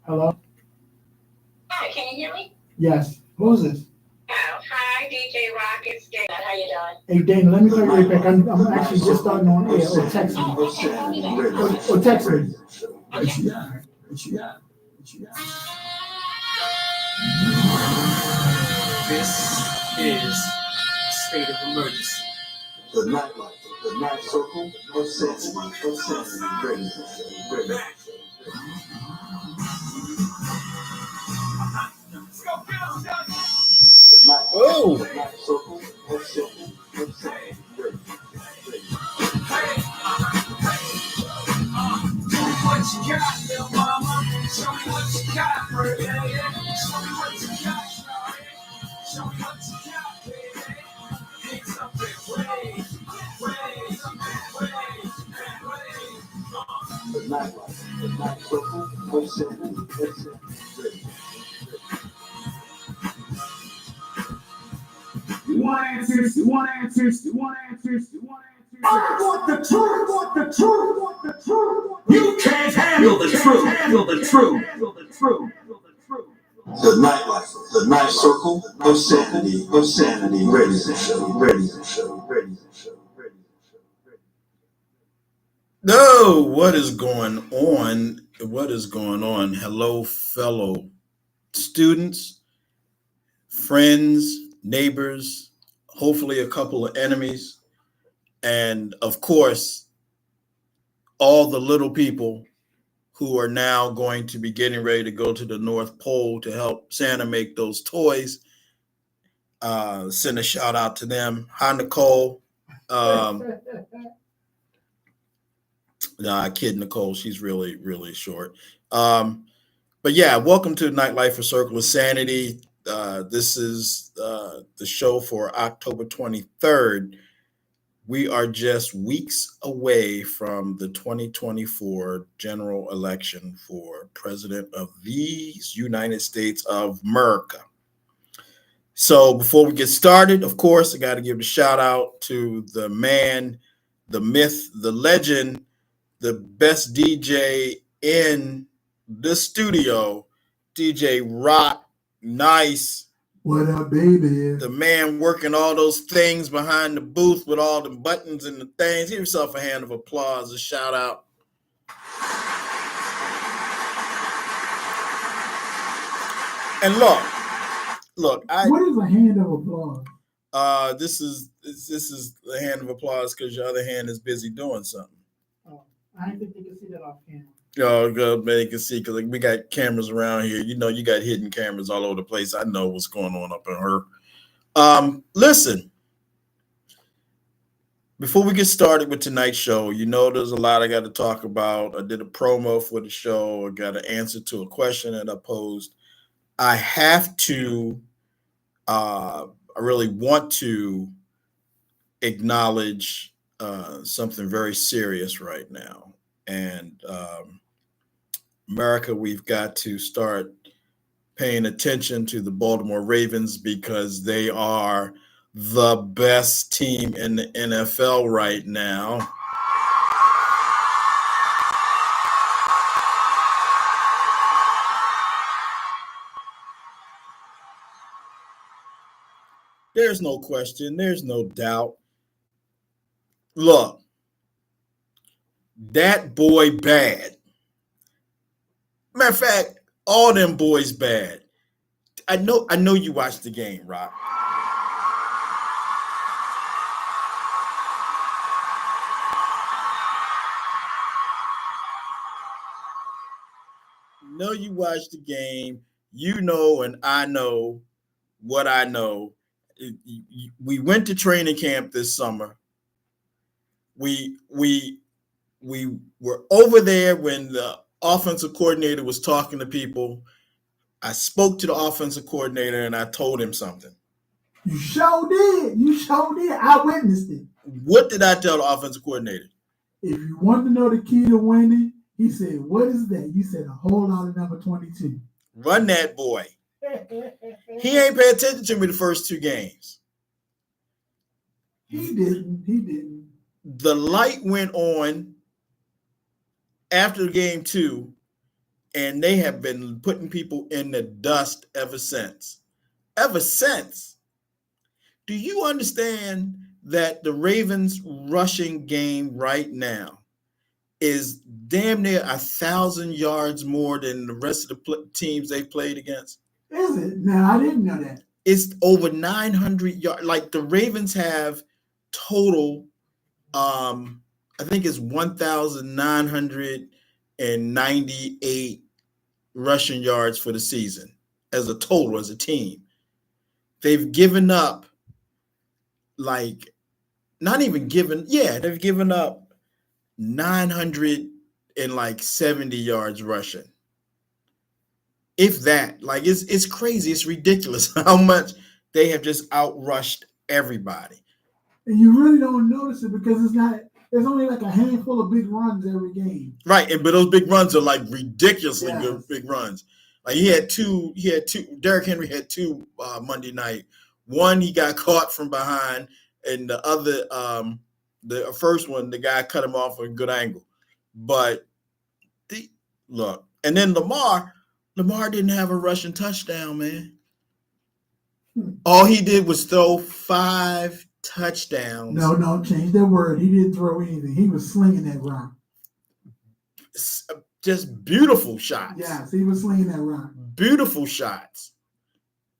Hello? Hi, can you hear me? Yes. Who's this? Oh, hi, DJ Rock. It's Dana. How you doing? Hey, Dana, let me call you right back. I'm actually just starting on air. Or text me. Oh, okay. Call me back. Or text me. Okay. This is state of emergency. The nightlife, the night circle of sanity, ready. Oh, The night circle of sanity, ready. what you got, little mama? Show me what you got, baby. Show me what you got, shawty. Show me what you got, baby. Hands up and wave, wave, wave, wave. The nightlife, the night circle of sanity, ready. You want answers, you want answers, you want answers, you want answers. I want the truth, want the truth, want the truth. You can't handle the truth, handle the truth, handle the truth, handle the truth. The nightlife, the night circle of sanity, ready. No, what is going on? What is going on? Hello, fellow students, friends, neighbors, hopefully a couple of enemies, and of course, all the little people who are now going to be getting ready to go to the North Pole to help Santa make those toys. Send a shout out to them. Hi, Nicole. Nah, I kid Nicole. She's really, really short. But yeah, welcome to Nightlife for Circle of Sanity. This is the show for October 23rd. We are just weeks away from the 2024 general election for president of these United States of America. So before we get started, of course, I got to give a shout out to the man, the myth, the legend, the best DJ in the studio, DJ Rock. Nice. What up, baby? The man working all those things behind the booth with all the buttons and the things. Give yourself a hand of applause, a shout out. And look. What is a hand of applause? This is the hand of applause because your other hand is busy doing something. Oh, I didn't think you could see that off camera. Oh, good, man, you can see because we got cameras around here. You know, you got hidden cameras all over the place. I know what's going on up in her. Listen, before we get started with tonight's show, you know there's a lot I got to talk about. I did a promo for the show. I got an answer to a question that I posed. I have to, I really want to acknowledge something very serious right now. And America, we've got to start paying attention to the Baltimore Ravens because they are the best team in the NFL right now. There's no question. There's no doubt. Look, that boy bad. Matter of fact, all them boys bad. I know you watched the game, Rock. Know you watched the game. You know, and I know what I know. We went to training camp this summer. We were over there when the offensive coordinator was talking to people. I spoke to the offensive coordinator and I told him something. You sure did. You sure did. I witnessed it. What did I tell the offensive coordinator? If you want to know the key to winning, he said, what is that? You said a whole lot of number 22. Run that boy. He ain't pay attention to me the first two games. He didn't. The light went on after game two, and they have been putting people in the dust ever since. Ever since. Do you understand that the Ravens rushing game right now is damn near 1,000 yards more than the rest of the teams they played against? Is it? No, I didn't know that. It's over 900 yards. Like the Ravens have total, I think it's 1,998 rushing yards for the season as a total, as a team. They've given up they've given up 970 yards rushing. If that, like it's crazy, it's ridiculous how much they have just outrushed everybody. And you really don't notice it because there's only like a handful of big runs every game. Right, but those big runs are like ridiculously Yes. good big runs. Like he had two. Derrick Henry had two Monday night. One he got caught from behind, and the other, the first one, the guy cut him off at a good angle. But look, and then Lamar didn't have a rushing touchdown, man. All he did was throw 5 touchdowns. No, change that word. He didn't throw anything. He was slinging that rock. Just beautiful shots. Yes, he was slinging that rock. Beautiful shots.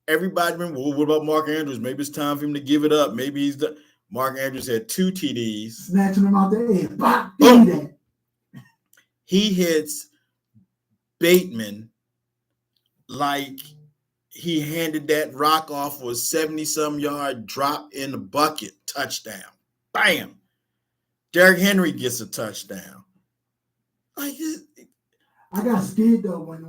Everybody remember, well, what about Mark Andrews? Maybe it's time for him to give it up. Maybe he's the Mark Andrews had 2 TDs. Snatching them out the air. Pop, give me that. He hits Bateman like he handed that rock off for a 70-some yard drop in the bucket touchdown. Bam. Derrick Henry gets a touchdown. Like I got scared though when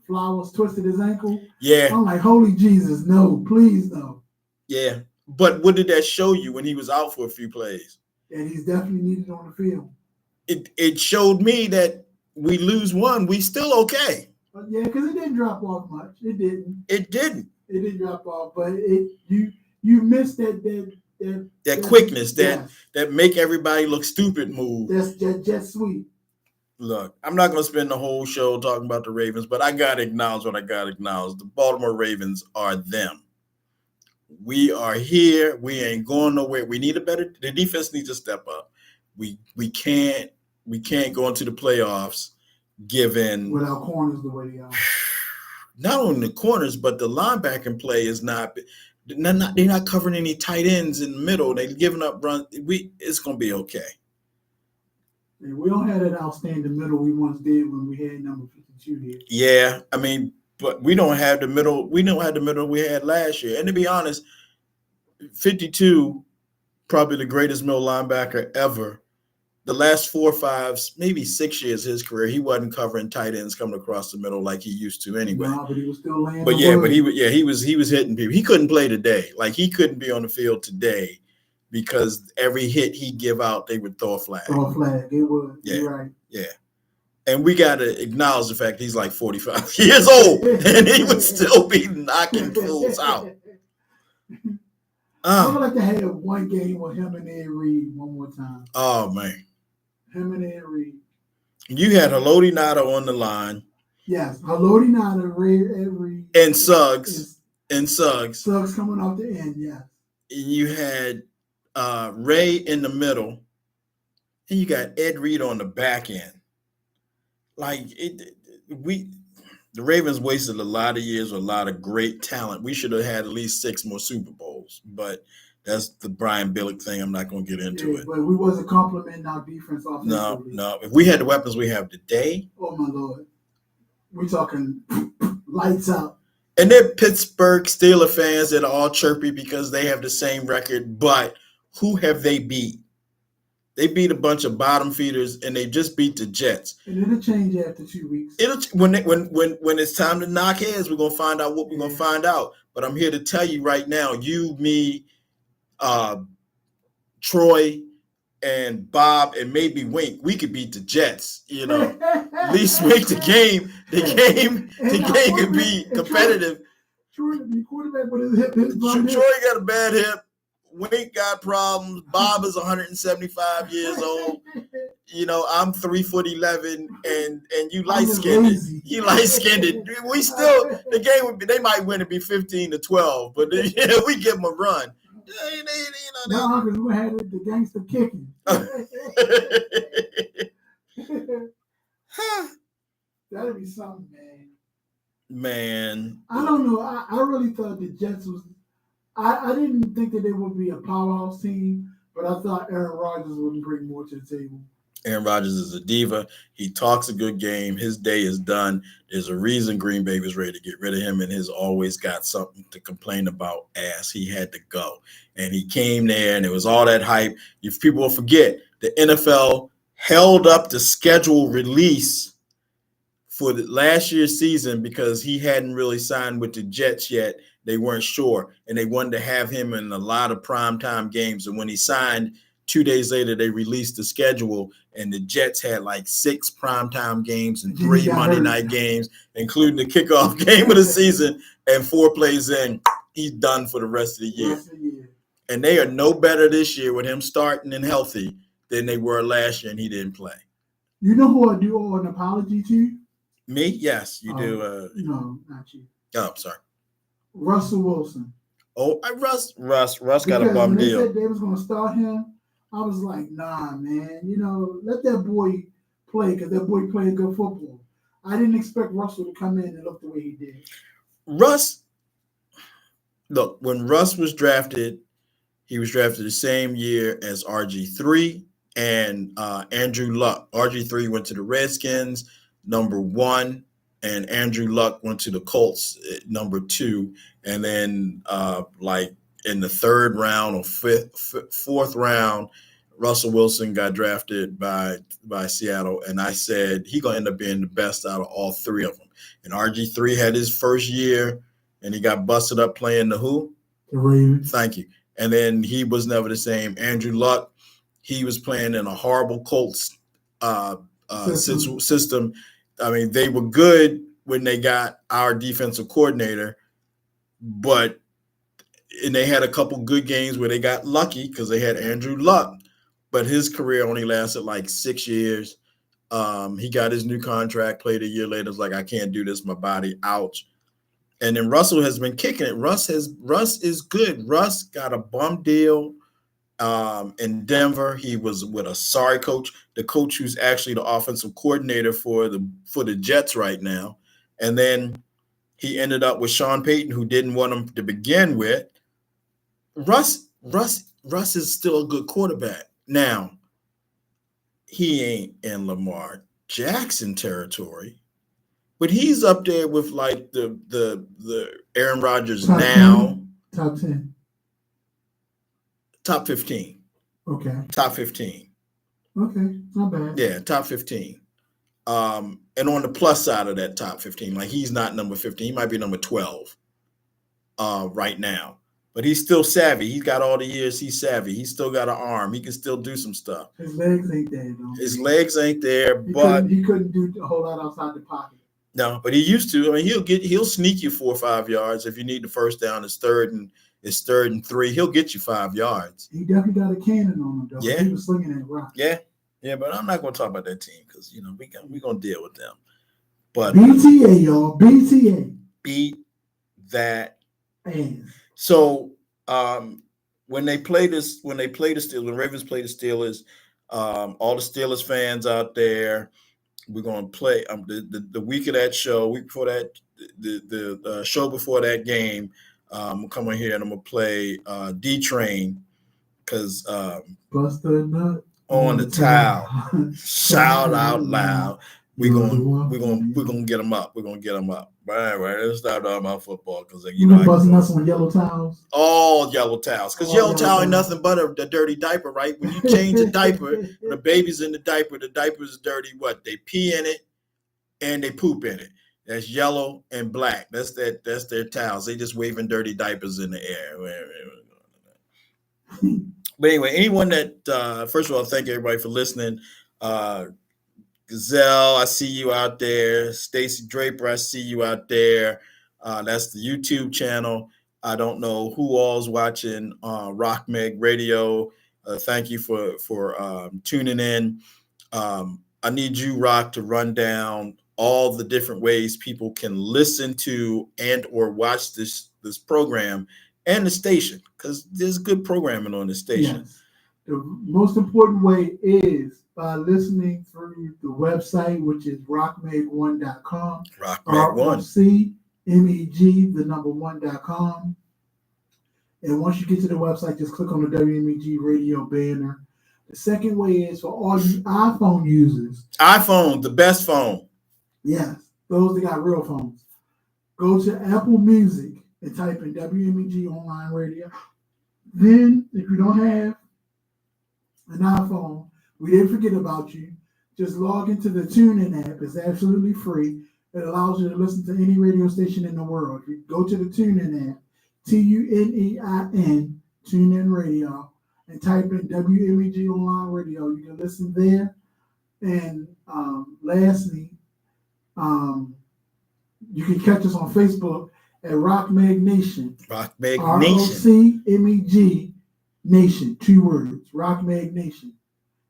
Flowers twisted his ankle. Yeah. I'm like, holy Jesus, no, please no. Yeah. But what did that show you when he was out for a few plays? And he's definitely needed on the field. It showed me that we lose one, we still okay. But yeah, because it didn't drop off much. It didn't. It didn't. It didn't drop off, but you missed that quickness, yes. that make everybody look stupid move. That's just sweet. Look, I'm not going to spend the whole show talking about the Ravens, but I got to acknowledge what I got to acknowledge. The Baltimore Ravens are them. We are here. We ain't going nowhere. We need the defense needs to step up. We can't go into the playoffs given without corners the way they are. Not only the corners, but the linebacking play is not. They're not covering any tight ends in the middle. They're giving up runs. It's going to be okay. And we don't have that outstanding middle we once did when we had number 52 here. Yeah, I mean, but we don't have the middle. We don't have the middle we had last year. And to be honest, 52, probably the greatest middle linebacker ever. The last 4 or 5, maybe 6 years of his career, he wasn't covering tight ends coming across the middle like he used to anyway. No, but he was still laying. But he was hitting people. He couldn't play today. Like he couldn't be on the field today because every hit he give out, they would throw a flag. It would. Yeah. You're right. Yeah. And we got to acknowledge the fact he's like 45 years old and he would still be knocking fools out. I would like to have one game with him and Ed Reed one more time. Oh, man. Him and Ed Reed. You had Haloti Ngata on the line. Yes. Haloti Ngata, Ed Reed. And Suggs. Suggs coming off the end, yes. You had Ray in the middle. And you got Ed Reed on the back end. Like, the Ravens wasted a lot of years with a lot of great talent. We should have had at least 6 more Super Bowls. But that's the Brian Billick thing. I'm not going to get into it. But we wasn't complimenting our defense offensively. No. If we had the weapons we have today. Oh, my Lord. We're talking lights out. And they're Pittsburgh Steelers fans that are all chirpy because they have the same record. But who have they beat? They beat a bunch of bottom feeders, and they just beat the Jets. And it'll change after 2 weeks. When it's time to knock heads, we're gonna find out what we're gonna find out. But I'm here to tell you right now, you, me, Troy, and Bob, and maybe Wink, we could beat the Jets. You know, at least make the game. The game could be competitive. Troy to be quarterback, but his hip. Troy got a bad hip. Wink got problems. Bob is 175 years old. you know, I'm 3'11" and you I'm light just skinned. lazy. You light skinned. We still the game would be, they might win it be 15-12, but yeah, we give them a run. No, because we had the gangster kicking. That'd be something, man. Man, I don't know. I really thought the Jets was. I didn't think that they would be a powerhouse team, but I thought Aaron Rodgers would bring more to the table. Aaron Rodgers is a diva. He talks a good game. His day is done. There's a reason Green Bay was ready to get rid of him, and has always got something to complain about ass. He had to go. And he came there, and it was all that hype. If people will forget, the NFL held up the schedule release for the last year's season because he hadn't really signed with the Jets yet. They weren't sure, and they wanted to have him in a lot of primetime games. And when he signed, 2 days later, they released the schedule, and the Jets had like 6 primetime games and 3 Monday night games, including the kickoff game of the season. And 4 plays in, he's done for the rest of the year. And they are no better this year with him starting and healthy than they were last year, and he didn't play. You know who I do owe an apology to? Me? Yes, you do. No, not you. Oh, I'm sorry. Russell Wilson. Oh, Russ got a bum deal. They said they was going to start him. I was like, nah, man. You know, let that boy play because that boy played good football. I didn't expect Russell to come in and look the way he did. Look, when Russ was drafted, he was drafted the same year as RG3 and Andrew Luck. RG3 went to the Redskins, number 1. And Andrew Luck went to the Colts at number 2. And then like in the 3rd round or 4th round, Russell Wilson got drafted by Seattle. And I said he going to end up being the best out of all 3 of them. And RG3 had his first year, and he got busted up playing the who? The Ravens. Thank you. And then he was never the same. Andrew Luck, he was playing in a horrible Colts system. I mean, they were good when they got our defensive coordinator, and they had a couple good games where they got lucky because they had Andrew Luck, but his career only lasted like 6 years. He got his new contract, played a year later. It's like, I can't do this, my body, ouch. And then Russell has been kicking it. Russ is good. Russ got a bum deal in Denver. He was with a sorry coach, the coach who's actually the offensive coordinator for the Jets right now. And then he ended up with Sean Payton, who didn't want him to begin with. Russ is still a good quarterback. Now, he ain't in Lamar Jackson territory, but he's up there with like the Aaron Rodgers top now. 10? Top 10. Top 15. Okay. Top 15. Okay, not bad. Yeah, top 15. And on the plus side of that top 15, like he's not number 15. He might be number 12 right now. But he's still savvy. He's got all the years he's savvy. He's still got an arm. He can still do some stuff. His legs ain't there, though. His legs ain't there, he couldn't do a whole lot outside the pocket. No, but he used to. I mean, he'll sneak you 4 or 5 yards if you need the first down. It's third and 3. He'll get you 5 yards. He definitely got a cannon on him, though. Yeah, he was slinging that rock. Yeah, but I'm not going to talk about that team because we're going to deal with them. But BTA, y'all, BTA. Beat that. Man. So when they play the Steelers, when Ravens play the Steelers, all the Steelers fans out there, we're going to play the week of that show, week before that, the show before that game. I'm going to come in here and I'm going to play D-Train because Buster Nut on the towel. Shout out loud. We're gonna get them up. We're gonna get them up. But anyway, let's start talking about football because busting us on yellow towels. All yellow towels, because yellow towel ain't nothing but a dirty diaper, right? When you change a diaper, when the baby's in the diaper's dirty. What they pee in it and they poop in it. That's yellow and black. That's their towels. They just waving dirty diapers in the air. But anyway, anyone that first of all, thank everybody for listening. Gazelle, I see you out there. Stacy Draper, I see you out there. That's the YouTube channel. I don't know who all's watching Rock Meg Radio. Thank you for tuning in. I need you, Rock, to run down all the different ways people can listen to and or watch this program and the station, because there's good programming on the station. Yes. The most important way is by listening through the website, which is rockmeg1.com. RockMeg1. ROCMEG, the number 1.com. And once you get to the website, just click on the WMEG radio banner. The second way is for all you iPhone users. iPhone, the best phone. Yes, those that got real phones. Go to Apple Music and type in WMEG online radio. Then, if you don't have an iPhone, we didn't forget about you. Just log into the TuneIn app. It's absolutely free. It allows you to listen to any radio station in the world. If you go to the TuneIn app, TUNEIN, TuneIn Radio, and type in WMEG online radio, you can listen there. And lastly, you can catch us on Facebook at RockMeg Nation. RockMeg Nation. ROCMEG Nation, 2 words, RockMeg Nation.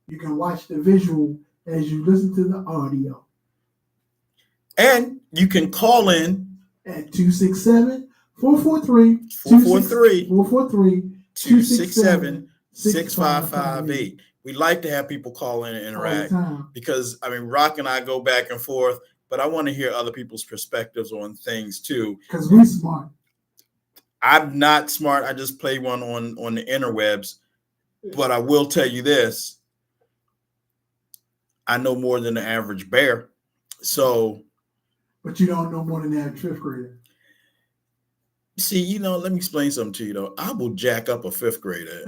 You can watch the visual as you listen to the audio. And you can call in at 267-443-267-6558. We like to have people call in and interact because, I mean, Rock and I go back and forth, but I want to hear other people's perspectives on things too. Because we're smart. I'm not smart. I just play one on the interwebs. But I will tell you this. I know more than the average bear. So. But you don't know more than the average 5th grader. See, let me explain something to you, though. I will jack up a 5th grader.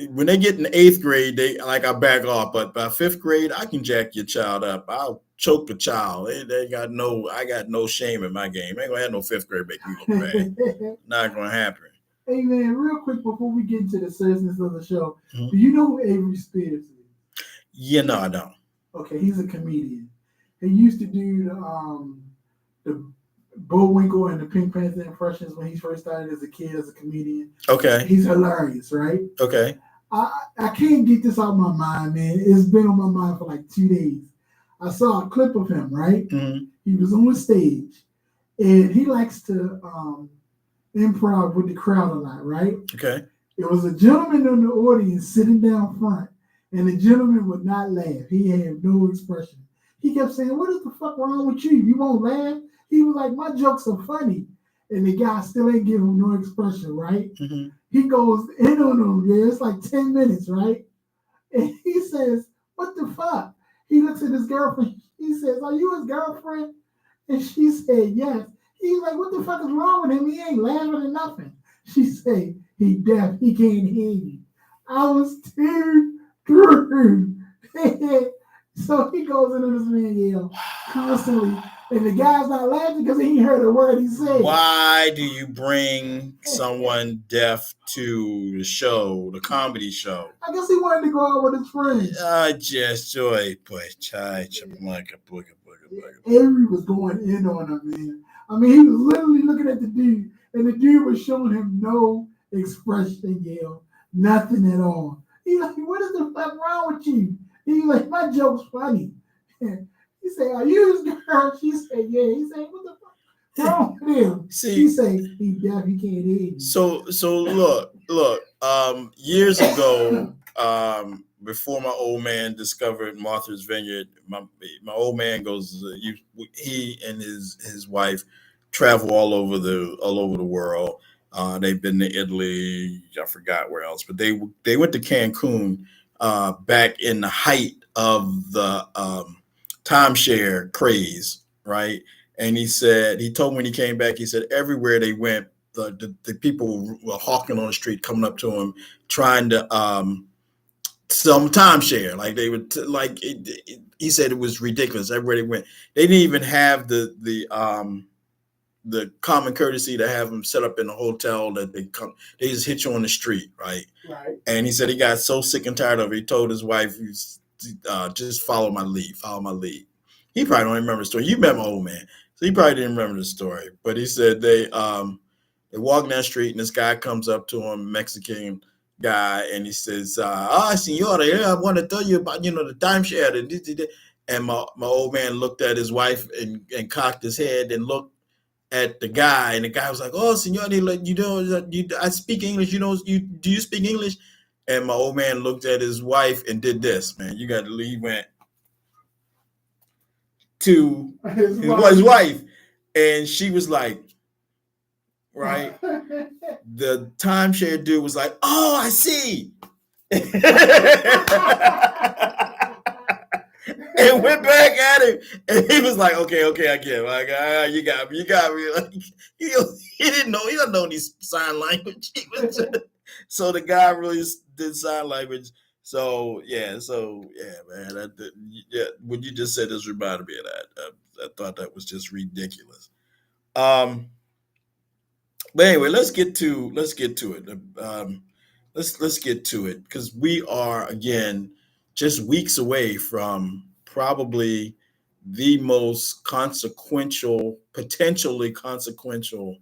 When they get in the 8th grade, I back off. But by 5th grade, I can jack your child up. I'll choke a child. I got no shame in my game. I ain't gonna have no 5th grade make you look bad. Not gonna happen. Hey man, real quick before we get into the seriousness of the show, do you know who Avery Spears is? Yeah, no, I don't. Okay, he's a comedian. He used to do the Bullwinkle and the Pink Panther impressions when he first started as a kid as a comedian. Okay. He's hilarious, right? Okay. I can't get this out of my mind, man. It's been on my mind for like 2 days. I saw a clip of him, right? Mm-hmm. He was on the stage, and he likes to improv with the crowd a lot, right? Okay. There was a gentleman in the audience sitting down front, and the gentleman would not laugh. He had no expression. He kept saying, "What is the fuck wrong with you? You won't laugh?" He was like, "My jokes are funny." And the guy still ain't giving him no expression, right? Mm-hmm. He goes in on him, it's like 10 minutes, right? And he says, "What the fuck?" He looks at his girlfriend. He says, "Are you his girlfriend?" And she said, "Yes." He's like, "What the fuck is wrong with him? He ain't laughing or nothing." She said, "He deaf. He can't hear you." I was too through. So he goes into this man yell constantly. And the guy's not laughing because he ain't heard a word he said. Why do you bring someone deaf to the show, the comedy show? I guess he wanted to go out with his friends. Just joy, Avery was going in on him, man. I mean, he was literally looking at the dude, and the dude was showing him no expression, nothing at all. He's like, "What is the fuck wrong with you?" He's like, "My joke's funny." He said, "Are you his girl?" She said, "Yeah." He said, "What the fuck wrong with him?" See, he said, "He deaf, he can't hear you." So look. Years ago, before my old man discovered Martha's Vineyard, my old man goes. He and his wife travel all over the world. They've been to Italy. I forgot where else, but they went to Cancun back in the height of the timeshare craze, right? And he told me when he came back, he said everywhere they went, the people were hawking on the street, coming up to him, trying to sell them timeshare. Like they would, he said it was ridiculous. Everywhere they went, they didn't even have the common courtesy to have them set up in a hotel that they just hit you on the street, right? Right. And he said he got so sick and tired of it. He told his wife, just follow my lead. He probably don't remember the story. You met my old man, so he probably didn't remember the story. But he said they walking down the street and this guy comes up to him, Mexican guy, and he says, senora, I want to tell you about, the timeshare. And my old man looked at his wife and cocked his head and looked at the guy, and the guy was like, "Oh, senor, like, I speak English. Do you speak English?" And my old man looked at his wife and did this, man. You got to leave. He went to his wife, and she was like, right. The timeshare dude was like, "Oh, I see." And went back at him, and he was like, "Okay, I get it. Like, you got me. Like, he didn't know. He doesn't know any sign language. So the guy really did sign language. So yeah, man. What you just said just reminded me of that. I thought that was just ridiculous. But anyway, let's get to it. Let's get to it, because we are, again, just weeks away from probably the most potentially consequential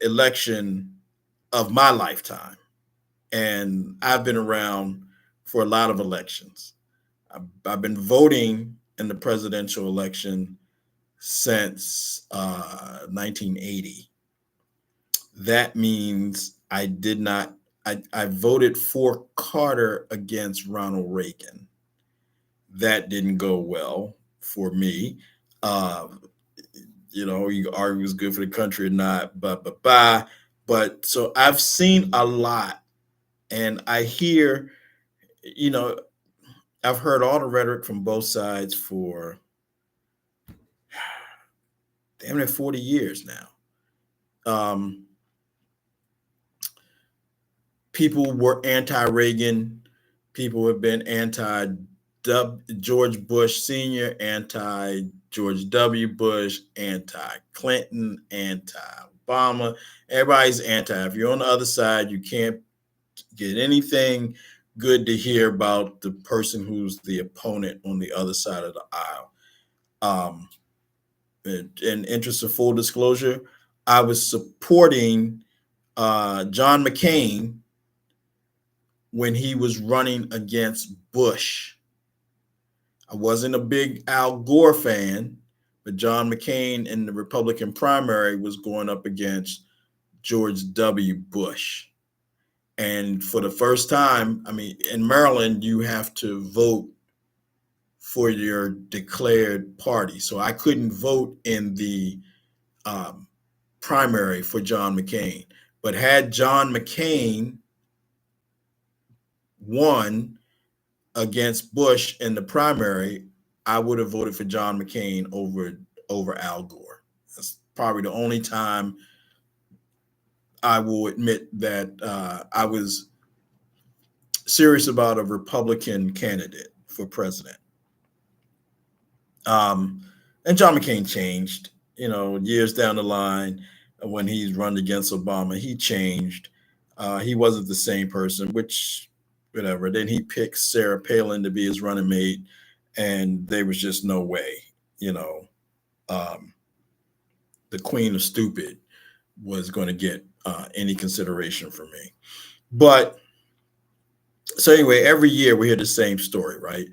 election of my lifetime. And I've been around for a lot of elections. I've been voting in the presidential election since 1980. That means I voted for Carter against Ronald Reagan. That didn't go well for me. You argue it was good for the country or not, but so I've seen a lot, and I hear, I've heard all the rhetoric from both sides for damn near 40 years now. People were anti-Reagan. People have been anti-George Bush Sr., anti-George W. Bush, anti-Clinton, anti-Obama. Everybody's anti. If you're on the other side, you can't get anything good to hear about the person who's the opponent on the other side of the aisle. In interest of full disclosure, I was supporting John McCain when he was running against Bush. I wasn't a big Al Gore fan, but John McCain in the Republican primary was going up against George W. Bush. And for the first time, in Maryland, you have to vote for your declared party. So I couldn't vote in the primary for John McCain. But had John McCain won against Bush in the primary, I would have voted for John McCain over Al Gore. That's probably the only time I will admit that I was serious about a Republican candidate for president. And John McCain changed, years down the line when he's run against Obama, he changed. He wasn't the same person, which, whatever. Then he picked Sarah Palin to be his running mate, and there was just no way, the queen of stupid was going to get any consideration from me. But so anyway, every year we hear the same story, right?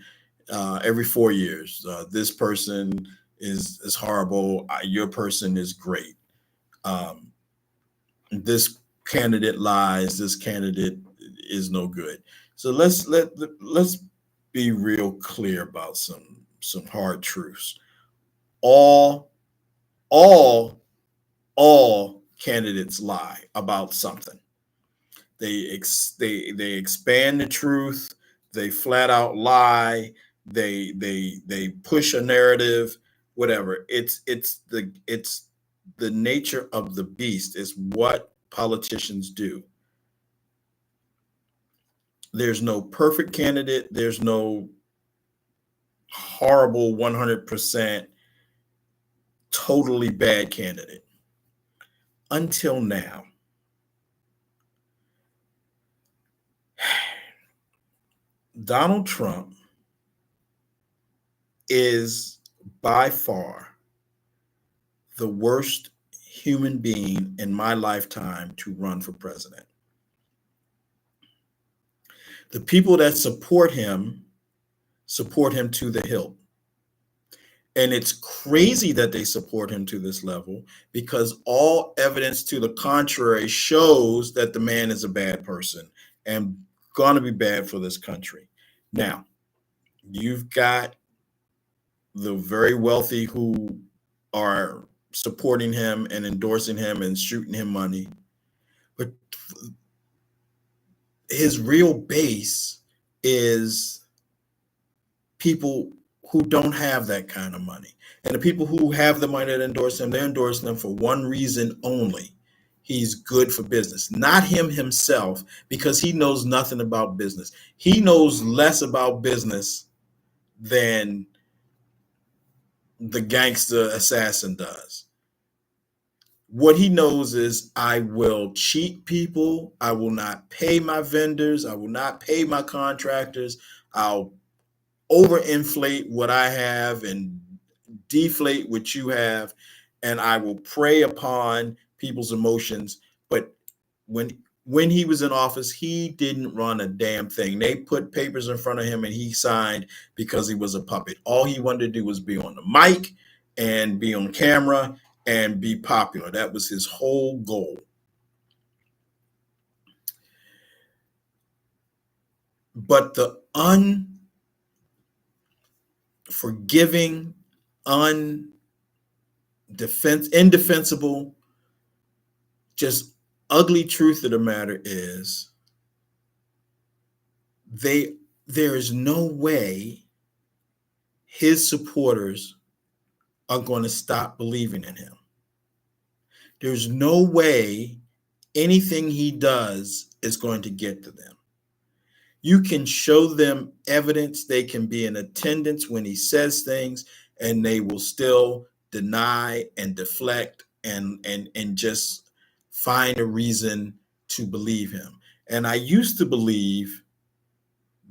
Every 4 years, this person is horrible. Your person is great. This candidate lies. This candidate is no good. So let's be real clear about some hard truths. All candidates lie about something. They expand the truth. They flat out lie. They push a narrative. Whatever. It's the nature of the beast. Is what politicians do. There's no perfect candidate. There's no horrible 100% totally bad candidate. Until now. Donald Trump is by far the worst human being in my lifetime to run for president. The people that support him to the hilt. And it's crazy that they support him to this level because all evidence to the contrary shows that the man is a bad person and going to be bad for this country. Now, you've got the very wealthy who are supporting him and endorsing him and shooting him money. But his real base is people who don't have that kind of money. And the people who have the money that endorse him, they're endorsing him for one reason only. He's good for business, not him himself, because he knows nothing about business. He knows less about business than the gangster assassin does. What he knows is I will cheat people. I will not pay my vendors. I will not pay my contractors. I'll overinflate what I have and deflate what you have, and I will prey upon people's emotions. But when he was in office, he didn't run a damn thing. They put papers in front of him and he signed because he was a puppet. All he wanted to do was be on the mic and be on camera and be popular. That was his whole goal. But the unforgiving, indefensible, just ugly truth of the matter is there is no way his supporters are going to stop believing in him. There's no way anything he does is going to get to them. You can show them evidence. They can be in attendance when he says things, and they will still deny and deflect and just find a reason to believe him. And I used to believe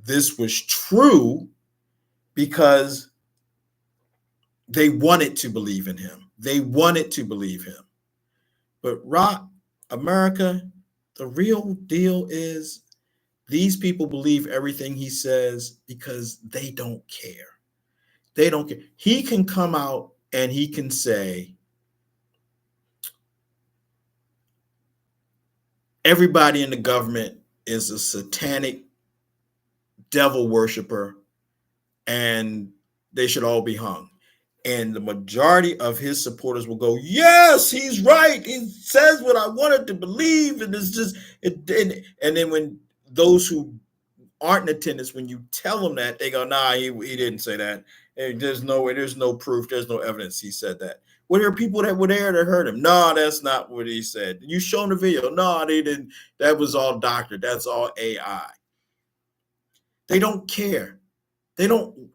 this was true because they wanted to believe in him. They wanted to believe him. But America, the real deal is these people believe everything he says because they don't care. They don't care. He can come out and he can say, everybody in the government is a satanic devil worshiper and they should all be hung. And the majority of his supporters will go, yes, he's right. He says what I wanted to believe. And it's just, and then when those who aren't in attendance, when you tell them that, they go, nah, he didn't say that. And there's no way, there's no proof, there's no evidence he said that. Well, there are people that were there that heard him. No, that's not what he said. You show them the video. No, they didn't. That was all doctored. That's all AI. They don't care.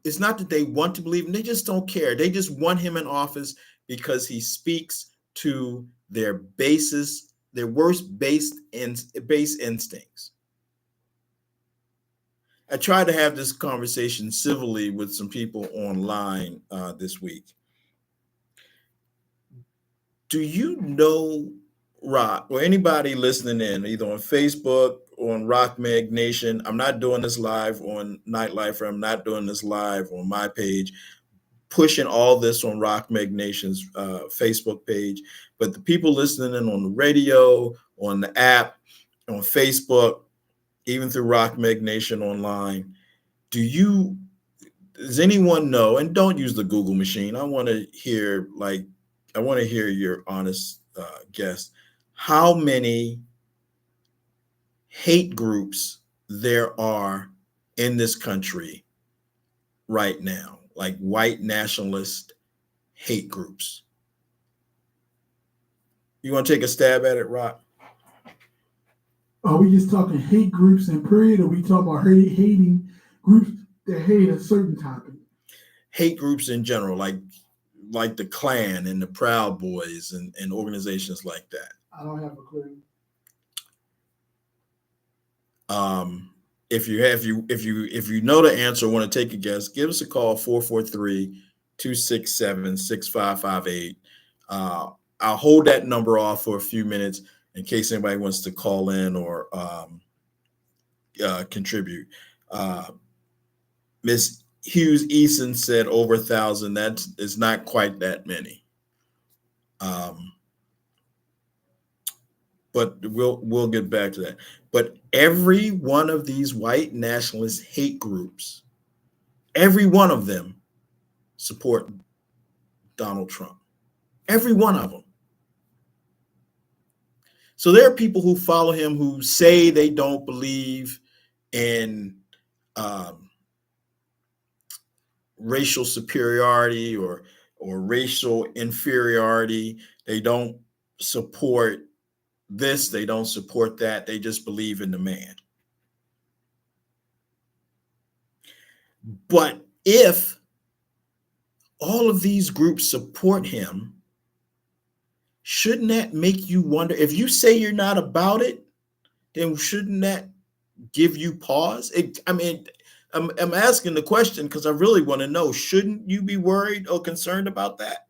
It's not that they want to believe him. They just don't care. They just want him in office because he speaks to their worst base instincts. I tried to have this conversation civilly with some people online this week. Do you know Rock, or anybody listening in, either on Facebook or on Rock Meg Nation? I'm not doing this live on Nitelifer. I'm not doing this live on my page, pushing all this on Rock Meg Nation's Facebook page. But the people listening in on the radio, on the app, on Facebook, even through Rock Meg Nation online, does anyone know, and don't use the Google machine, I want to hear your honest guess, how many hate groups there are in this country right now, like white nationalist hate groups. You want to take a stab at it, Rock? Are we just talking hate groups in period, or are we talking about hating groups that hate a certain topic? Hate groups in general, like the Klan and the Proud Boys and organizations like that. I don't have a clue. If you know the answer, want to take a guess, give us a call, 443-267-6558. I'll hold that number off for a few minutes in case anybody wants to call in or contribute. Miss Hughes Eason said over 1,000. That is not quite that many. But we'll get back to that. But every one of these white nationalist hate groups, every one of them support Donald Trump. Every one of them. So there are people who follow him who say they don't believe in racial superiority or racial inferiority. They don't support this, they don't support that. They just believe in the man. But if all of these groups support him, shouldn't that make you wonder? If you say you're not about it, then shouldn't that give you pause? I'm asking the question because I really want to know, shouldn't you be worried or concerned about that?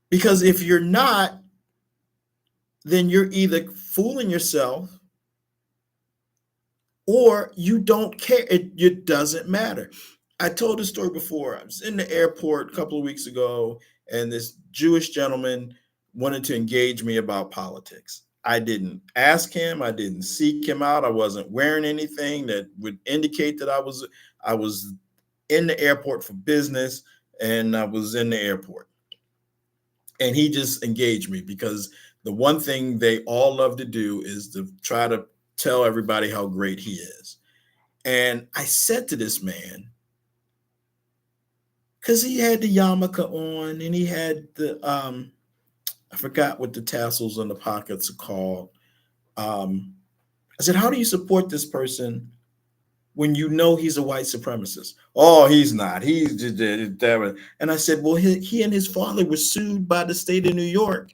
Because if you're not, then you're either fooling yourself or you don't care. It doesn't matter. I told this story before. I was in the airport a couple of weeks ago, and this Jewish gentleman wanted to engage me about politics. I didn't ask him. I didn't seek him out. I wasn't wearing anything that would indicate that I was in the airport for business, and I was in the airport. And he just engaged me because the one thing they all love to do is to try to tell everybody how great he is. And I said to this man, because he had the yarmulke on and he had the I forgot what the tassels on the pockets are called. I said, how do you support this person when you know he's a white supremacist? Oh, he's not. He's just and I said, well, he and his father were sued by the state of New York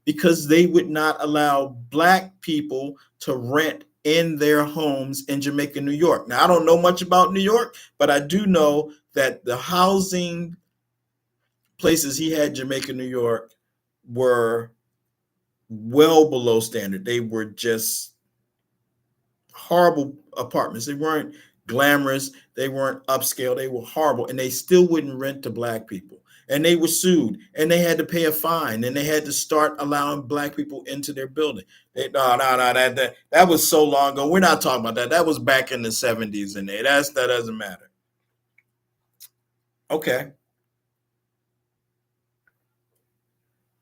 because they would not allow Black people to rent in their homes in Jamaica, New York. Now, I don't know much about New York, but I do know that the housing places he had in Jamaica, New York were well below standard. They were just horrible apartments. They weren't glamorous. They weren't upscale. They were horrible. And they still wouldn't rent to Black people. And they were sued and they had to pay a fine and they had to start allowing Black people into their building. That was so long ago. We're not talking about that. That was back in the 70s and that doesn't matter. Okay.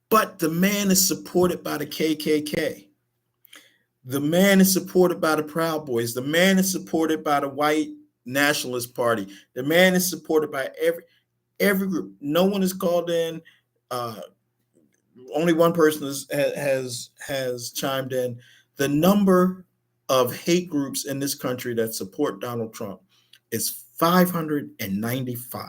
But the man is supported by the KKK. The man is supported by the Proud Boys. The man is supported by the White Nationalist Party. The man is supported by every group. No one is called in. Only one person has chimed in. The number of hate groups in this country that support Donald Trump is 595.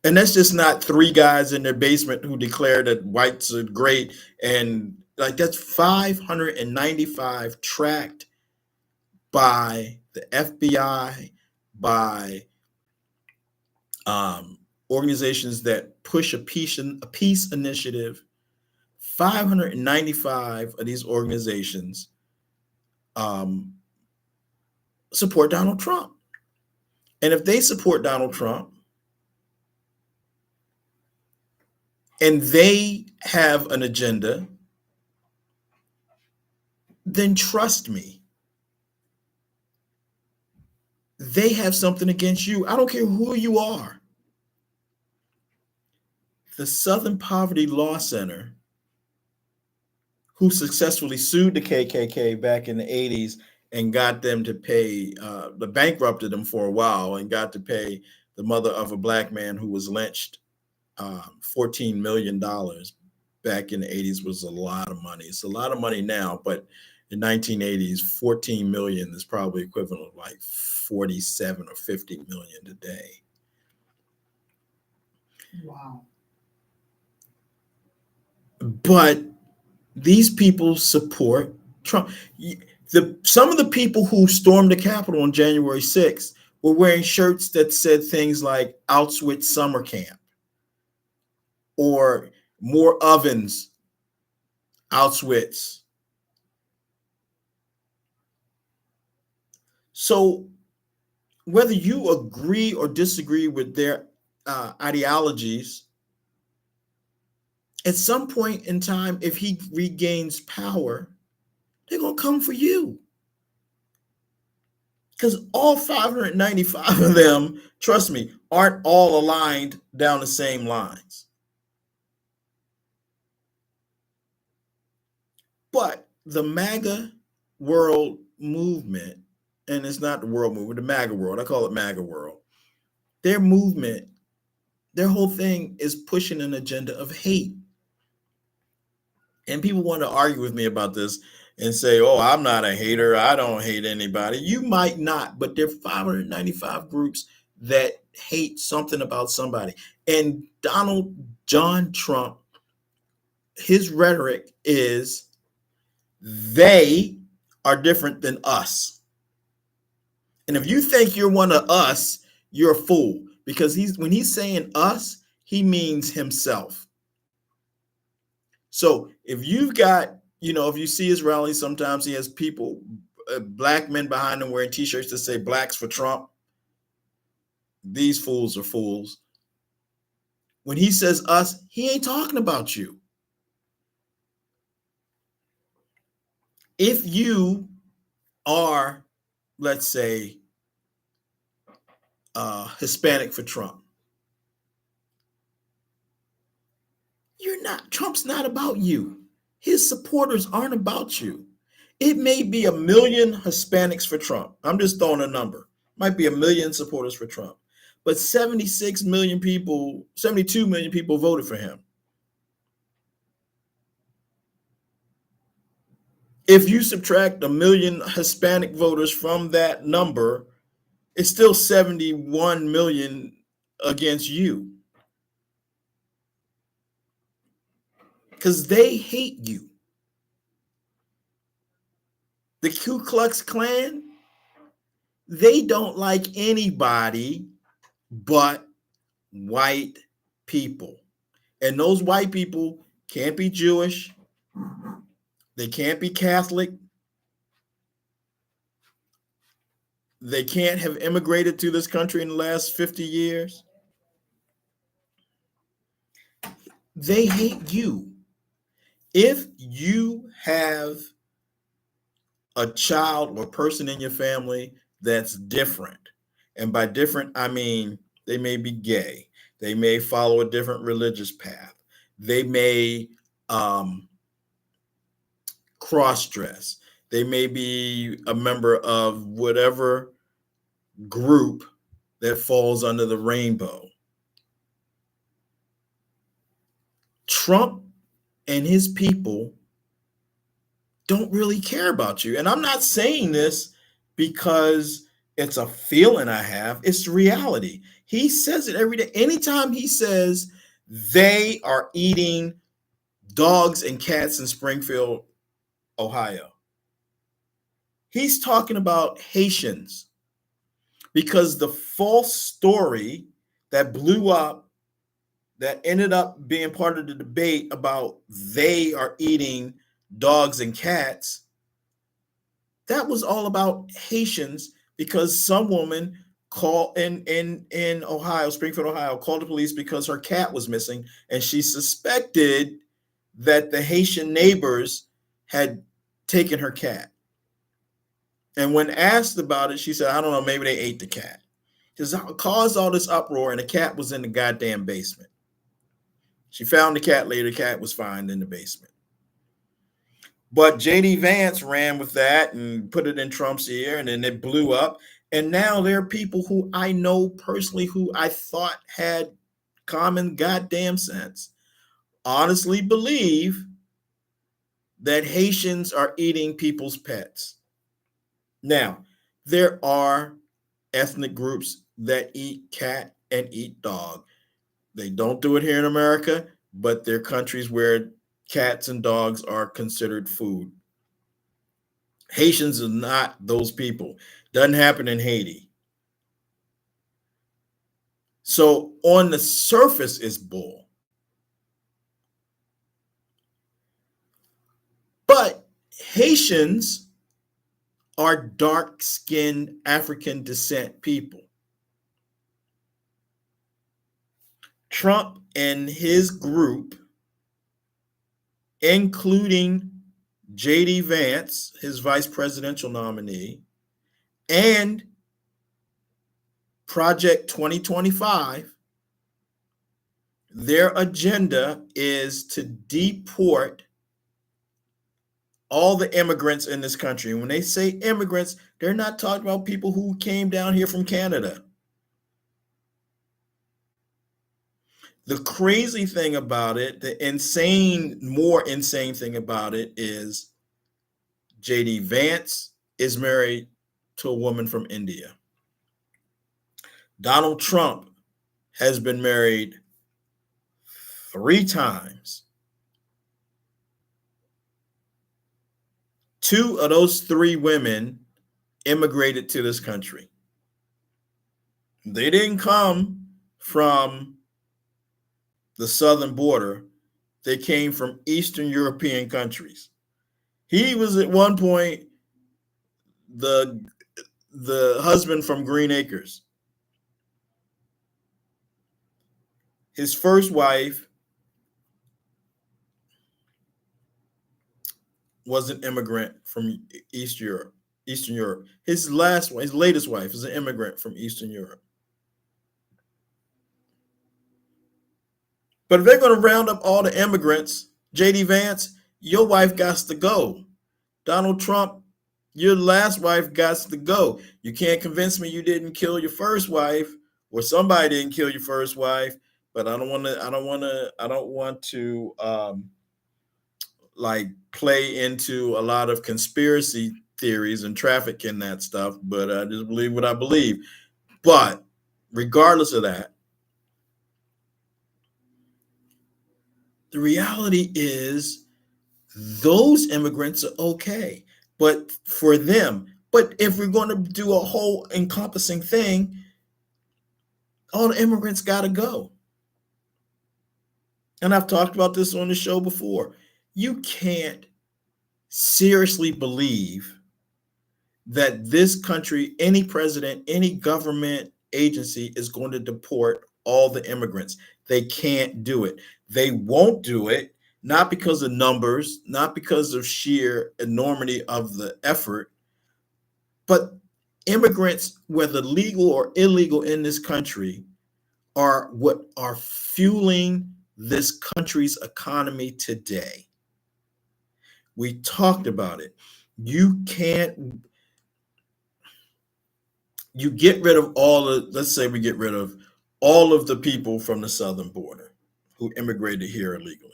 And that's just not three guys in their basement who declare that whites are great. And like that's 595 tracked by the FBI, by organizations that push a peace initiative. 595 of these organizations support Donald Trump. And if they support Donald Trump and they have an agenda, then trust me, they have something against you. I don't care who you are. The Southern Poverty Law Center, who successfully sued the KKK back in the 80s and got them to pay, bankrupted them for a while and got to pay the mother of a Black man who was lynched $14 million back in the 80s was a lot of money. It's a lot of money now, but in 1980s, 14 million is probably equivalent of like 47 or 50 million today. Wow. But these people support Trump. Some of the people who stormed the Capitol on January 6th were wearing shirts that said things like Auschwitz summer camp or more ovens, Auschwitz. So whether you agree or disagree with their ideologies, at some point in time, if he regains power, they're going to come for you. Because all 595 of them, trust me, aren't all aligned down the same lines. But the MAGA world movement, and it's not the world movement, the MAGA world, I call it MAGA world, their movement, their whole thing is pushing an agenda of hate. And people want to argue with me about this and say, oh, I'm not a hater. I don't hate anybody. You might not, but there are 595 groups that hate something about somebody. And Donald John Trump, his rhetoric is they are different than us. And if you think you're one of us, you're a fool, because when he's saying us, he means himself. So if you've got, if you see his rallies, sometimes he has people, black men behind him wearing t-shirts that say blacks for Trump. These fools are fools. When he says us, he ain't talking about you. If you are, let's say, Hispanic for Trump, Trump's not about you. His supporters aren't about you. It may be 1 million Hispanics for Trump. I'm just throwing a number. Might be 1 million supporters for Trump. But 72 million people voted for him. If you subtract 1 million Hispanic voters from that number, it's still 71 million against you. Because they hate you. The Ku Klux Klan, they don't like anybody but white people. And those white people can't be Jewish. They can't be Catholic. They can't have immigrated to this country in the last 50 years. They hate you. If you have a child or person in your family that's different, and by different, I mean they may be gay, they may follow a different religious path, they may cross-dress, they may be a member of whatever group that falls under the rainbow. Trump and his people don't really care about you. And I'm not saying this because it's a feeling I have. It's reality. He says it every day. Anytime he says they are eating dogs and cats in Springfield, Ohio, he's talking about Haitians, because the false story that blew up, that ended up being part of the debate about they are eating dogs and cats, that was all about Haitians, because some woman called in Ohio, Springfield, Ohio, called the police because her cat was missing, and she suspected that the Haitian neighbors had taken her cat. And when asked about it, she said, I don't know, maybe they ate the cat. Because caused all this uproar, and the cat was in the goddamn basement. She found the cat later. The cat was found in the basement. But J.D. Vance ran with that and put it in Trump's ear, and then it blew up. And now there are people who I know personally who I thought had common goddamn sense honestly believe that Haitians are eating people's pets. Now, there are ethnic groups that eat cat and eat dog. They don't do it here in America, but there are countries where cats and dogs are considered food. Haitians are not those people. Doesn't happen in Haiti. So on the surface, it's bull. But Haitians are dark-skinned African descent people. Trump and his group, including J.D. Vance, his vice presidential nominee, and Project 2025, their agenda is to deport all the immigrants in this country. And when they say immigrants, they're not talking about people who came down here from Canada. The crazy thing about it, more insane thing about it is J.D. Vance is married to a woman from India. Donald Trump has been married 3 times. 2 of those 3 women immigrated to this country. They didn't come from the southern border. They came from Eastern European countries. He was at one point the husband from Green Acres. His first wife was an immigrant from Eastern Europe. His latest wife is an immigrant from Eastern Europe. But if they're going to round up all the immigrants, J.D. Vance, your wife got to go. Donald Trump, your last wife got to go. You can't convince me you didn't kill your first wife, or somebody didn't kill your first wife. But I don't want to like play into a lot of conspiracy theories and trafficking that stuff. But I just believe what I believe. But regardless of that, the reality is those immigrants are okay, but for them. But if we're going to do a whole encompassing thing, all the immigrants got to go. And I've talked about this on the show before. You can't seriously believe that this country, any president, any government agency is going to deport all the immigrants. They can't do it. They won't do it, not because of numbers, not because of sheer enormity of the effort, but immigrants, whether legal or illegal in this country, are what are fueling this country's economy today. We talked about it. You get rid of let's say we get rid of all of the people from the southern border who immigrated here illegally.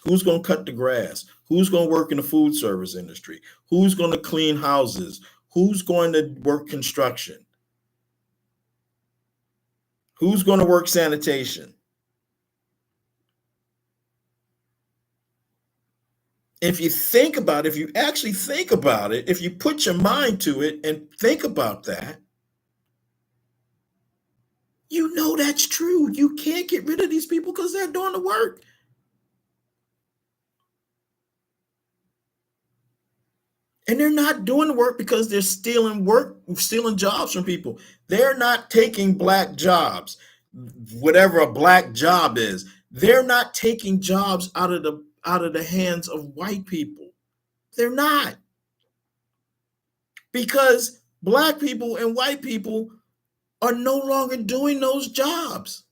Who's going to cut the grass? Who's going to work in the food service industry? Who's going to clean houses? Who's going to work construction? Who's going to work sanitation? If you think about it, if you actually think about it, if you put your mind to it and think about that, you know that's true. You can't get rid of these people because they're doing the work. And they're not doing the work because they're stealing jobs from people. They're not taking black jobs, whatever a black job is. They're not taking jobs out of the hands of white people. They're not. Because black people and white people are no longer doing those jobs.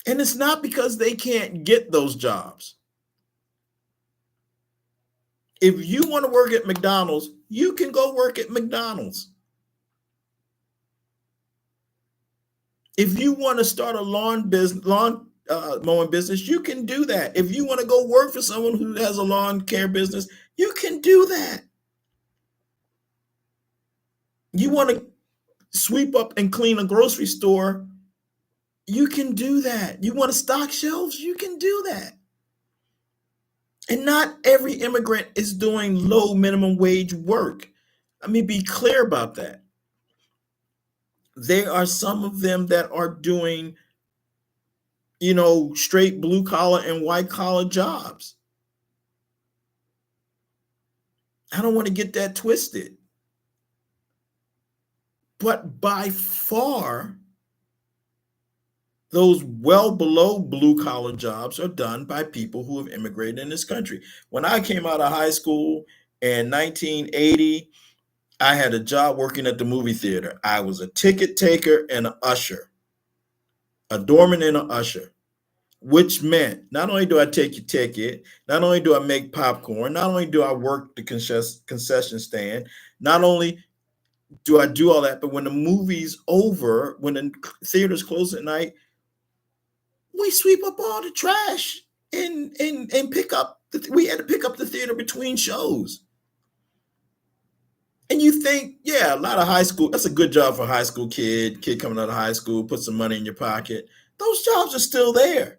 And it's not because they can't get those jobs. If you want to work at McDonald's, you can go work at McDonald's. If you want to start a lawn mowing business, you can do that. If you want to go work for someone who has a lawn care business, you can do that. You want to sweep up and clean a grocery store, you can do that. You want to stock shelves, you can do that. And not every immigrant is doing low minimum wage work. Let me be clear about that. There are some of them that are doing, straight blue collar and white collar jobs. I don't want to get that twisted. But by far, those well below blue collar jobs are done by people who have immigrated in this country. When I came out of high school in 1980, I had a job working at the movie theater. I was a ticket taker and an usher, a doorman and an usher, which meant not only do I take your ticket, not only do I make popcorn, not only do I work the concession stand, not only do I do all that, but when the movie's over, when the theater's closed at night, we sweep up all the trash and pick up. We had to pick up the theater between shows. And you think, yeah, a lot of high school, that's a good job for a high school kid coming out of high school, put some money in your pocket. Those jobs are still there.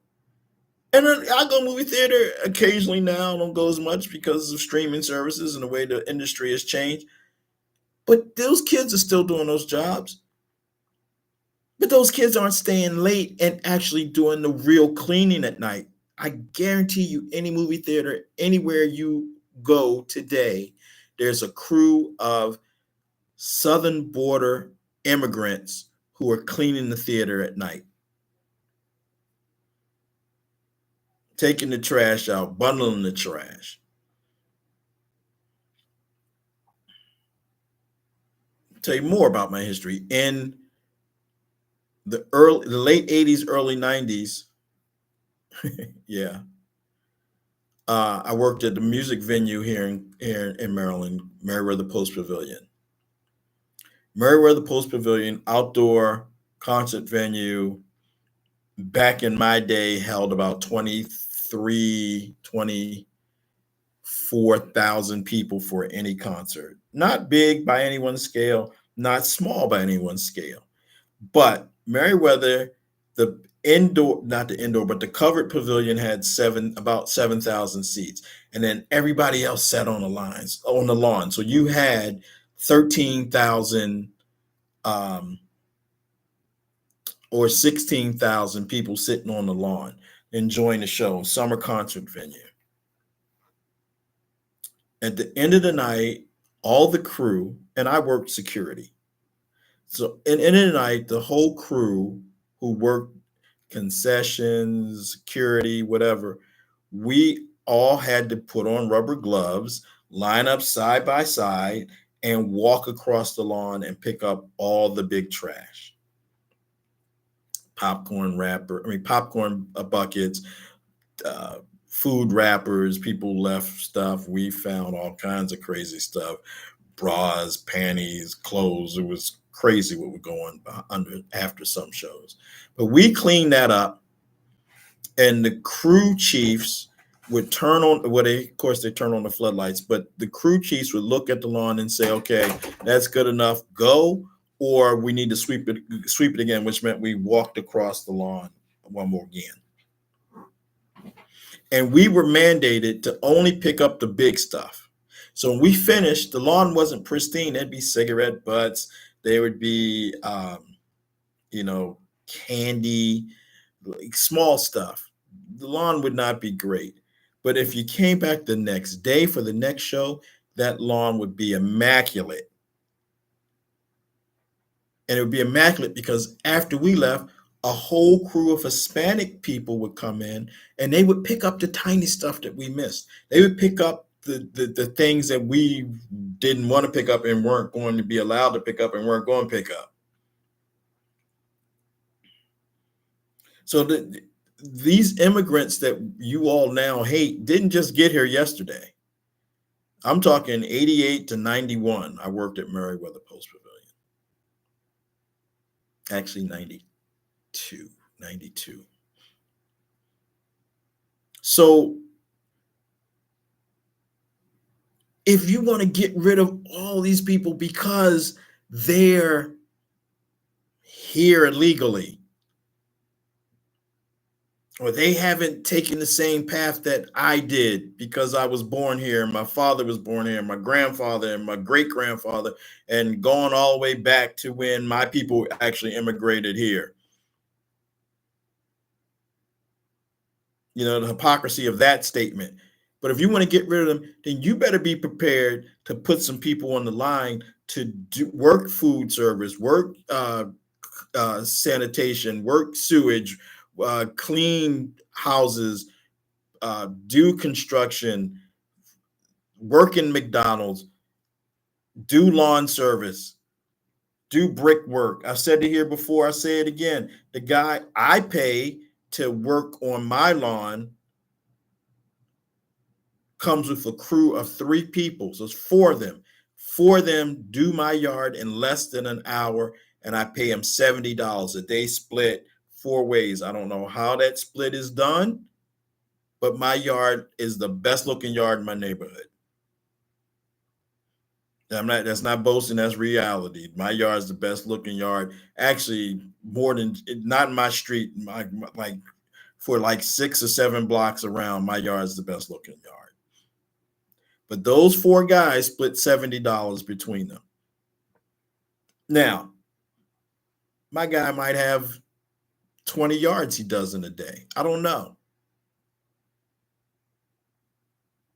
And then I go movie theater occasionally now. I don't go as much because of streaming services and the way the industry has changed. But those kids are still doing those jobs. But those kids aren't staying late and actually doing the real cleaning at night. I guarantee you, any movie theater, anywhere you go today, there's a crew of southern border immigrants who are cleaning the theater at night, taking the trash out, bundling the trash. I'll tell you more about my history. In the late 80s, early 90s, yeah, I worked at the music venue here in Maryland, Meriwether Post Pavilion. Meriwether Post Pavilion, outdoor concert venue, back in my day held about 24,000 people for any concert. Not big by anyone's scale, not small by anyone's scale. But Meriwether, the indoor, not the indoor, but the covered pavilion had about 7,000 seats. And then everybody else sat on the lawn. So you had 13,000 or 16,000 people sitting on the lawn enjoying the show, summer concert venue. At the end of the night, all the crew, and I worked security. So at the end of the night, the whole crew who worked concessions, security, whatever, we all had to put on rubber gloves, line up side by side, and walk across the lawn and pick up all the big trash. Popcorn buckets, food wrappers, people left stuff. We found all kinds of crazy stuff, bras, panties, clothes. It was crazy what would go on after some shows. But we cleaned that up, and the crew chiefs would turn on, they turn on the floodlights, but the crew chiefs would look at the lawn and say, okay, that's good enough, go, or we need to sweep it again, which meant we walked across the lawn one more again. And we were mandated to only pick up the big stuff. So when we finished, the lawn wasn't pristine. There'd be cigarette butts. There would be, candy, like small stuff. The lawn would not be great. But if you came back the next day for the next show, that lawn would be immaculate. And it would be immaculate because after we left, a whole crew of Hispanic people would come in and they would pick up the tiny stuff that we missed. They would pick up the things that we didn't want to pick up and weren't going to be allowed to pick up and weren't going to pick up. So these immigrants that you all now hate didn't just get here yesterday. I'm talking 88 to 91. I worked at Meriwether Post Pavilion. Actually, 92. So if you want to get rid of all these people because they're here illegally, or they haven't taken the same path that I did because I was born here, my father was born here, my grandfather and my great-grandfather, and going all the way back to when my people actually immigrated here. The hypocrisy of that statement. But if you want to get rid of them, then you better be prepared to put some people on the line to do work food service, work sanitation, work sewage, clean houses, do construction, work in McDonald's, do lawn service, do brickwork. I've said it here before. I say it again. The guy I pay to work on my lawn comes with a crew of 3 people. So it's 4 of them. 4 of them do my yard in less than an hour, and I pay them $70 a day, split 4 ways. I don't know how that split is done, but my yard is the best looking yard in my neighborhood. That's not boasting, that's reality. My yard is the best looking yard. Actually, more than, not in my street, like for like 6 or 7 blocks around, my yard is the best looking yard. But those 4 guys split $70 between them. Now, my guy might have 20 yards he does in a day. I don't know.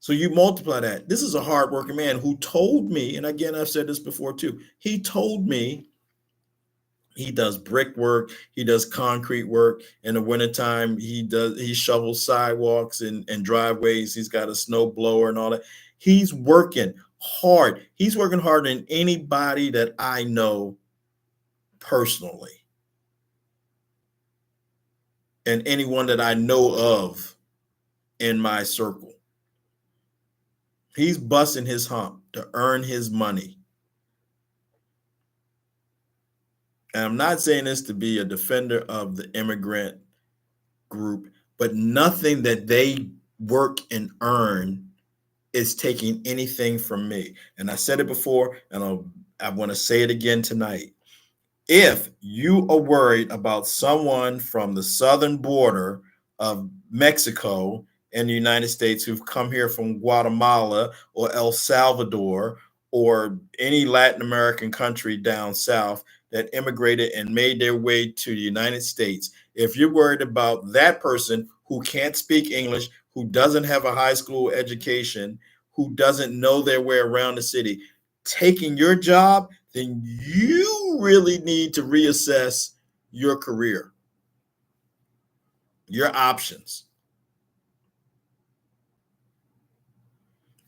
So you multiply that. This is a hardworking man who told me, and again, I've said this before too, he told me he does brickwork, he does concrete work. In the wintertime, he shovels sidewalks and driveways. He's got a snow blower and all that. He's working hard. He's working harder than anybody that I know personally, and anyone that I know of in my circle. He's busting his hump to earn his money. And I'm not saying this to be a defender of the immigrant group, but nothing that they work and earn is taking anything from me. And I said it before, and I want to say it again tonight. If you are worried about someone from the southern border of Mexico and the United States who've come here from Guatemala or El Salvador or any Latin American country down south that immigrated and made their way to the United States, if you're worried about that person who can't speak English, who doesn't have a high school education, who doesn't know their way around the city, taking your job, then you really need to reassess your career, your options.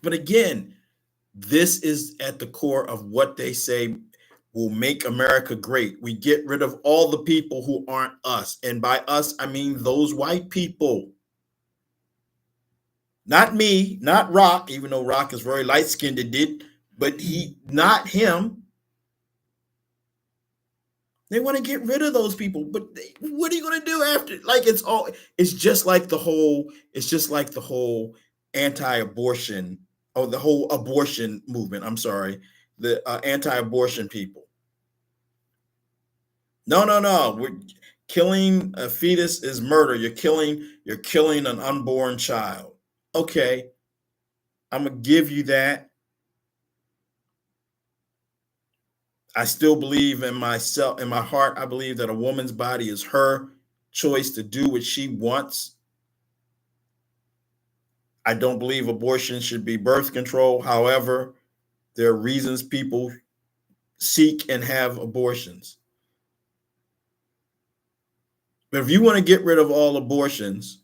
But again, this is at the core of what they say will make America great. We get rid of all the people who aren't us. And by us, I mean those white people. Not me, not Rock, even though Rock is very light-skinned and did, but not him. They want to get rid of those people, but what are you going to do after? Like it's just like the whole anti-abortion, or the whole abortion movement. I'm sorry, the anti-abortion people. No. Killing a fetus is murder. You're killing an unborn child. Okay, I'm gonna give you that. I still believe in myself, in my heart, I believe that a woman's body is her choice to do what she wants. I don't believe abortion should be birth control. However, there are reasons people seek and have abortions. But if you want to get rid of all abortions,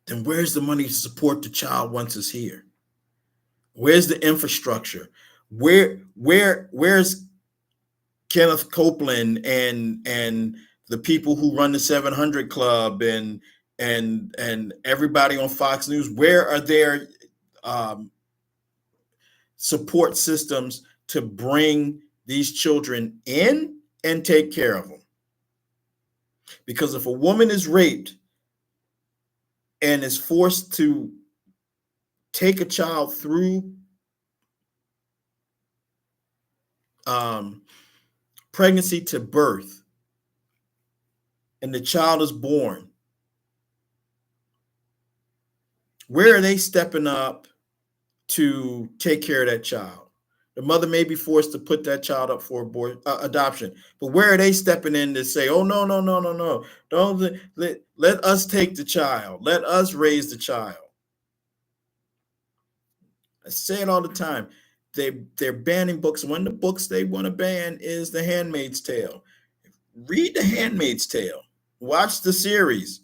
then where's the money to support the child once it's here? Where's the infrastructure? Where's Kenneth Copeland and the people who run the 700 Club and everybody on Fox News? Where are their support systems to bring these children in and take care of them? Because if a woman is raped and is forced to take a child through pregnancy to birth, and the child is born, where are they stepping up to take care of that child? The mother may be forced to put that child up for adoption. But where are they stepping in to say, oh, no, no, no, no, no. Don't let us take the child. Let us raise the child. I say it all the time. They're banning books. One of the books they want to ban is The Handmaid's Tale. Read The Handmaid's Tale. Watch the series.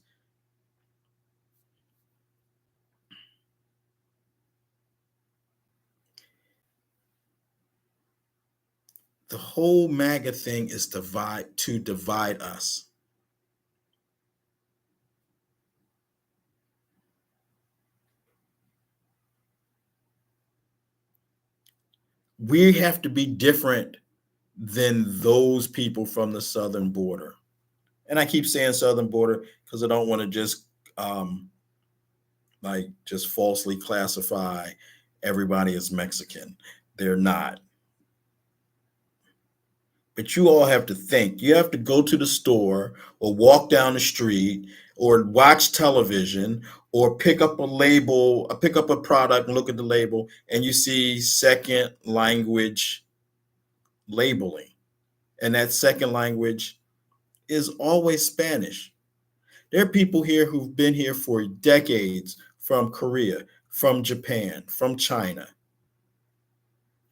The whole MAGA thing is to divide us. We have to be different than those people from the southern border. And I keep saying southern border because I don't want to just just falsely classify everybody as Mexican. They're not. But you all have to think. You have to go to the store or walk down the street or watch television or pick up a label, pick up a product and look at the label, and you see second language labeling. And that second language is always Spanish. There are people here who've been here for decades from Korea, from Japan, from China.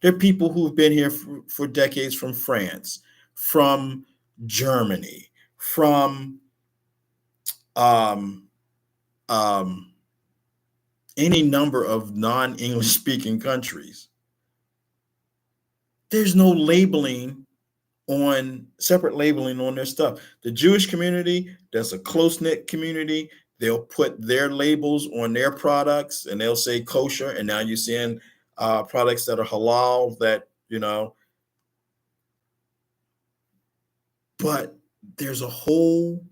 There are people who've been here for decades from France, from Germany, from any number of non-English speaking countries. There's no separate labeling on their stuff. The Jewish community, that's a close-knit community. They'll put their labels on their products and they'll say kosher. And now you're seeing products that are halal that, but there's a whole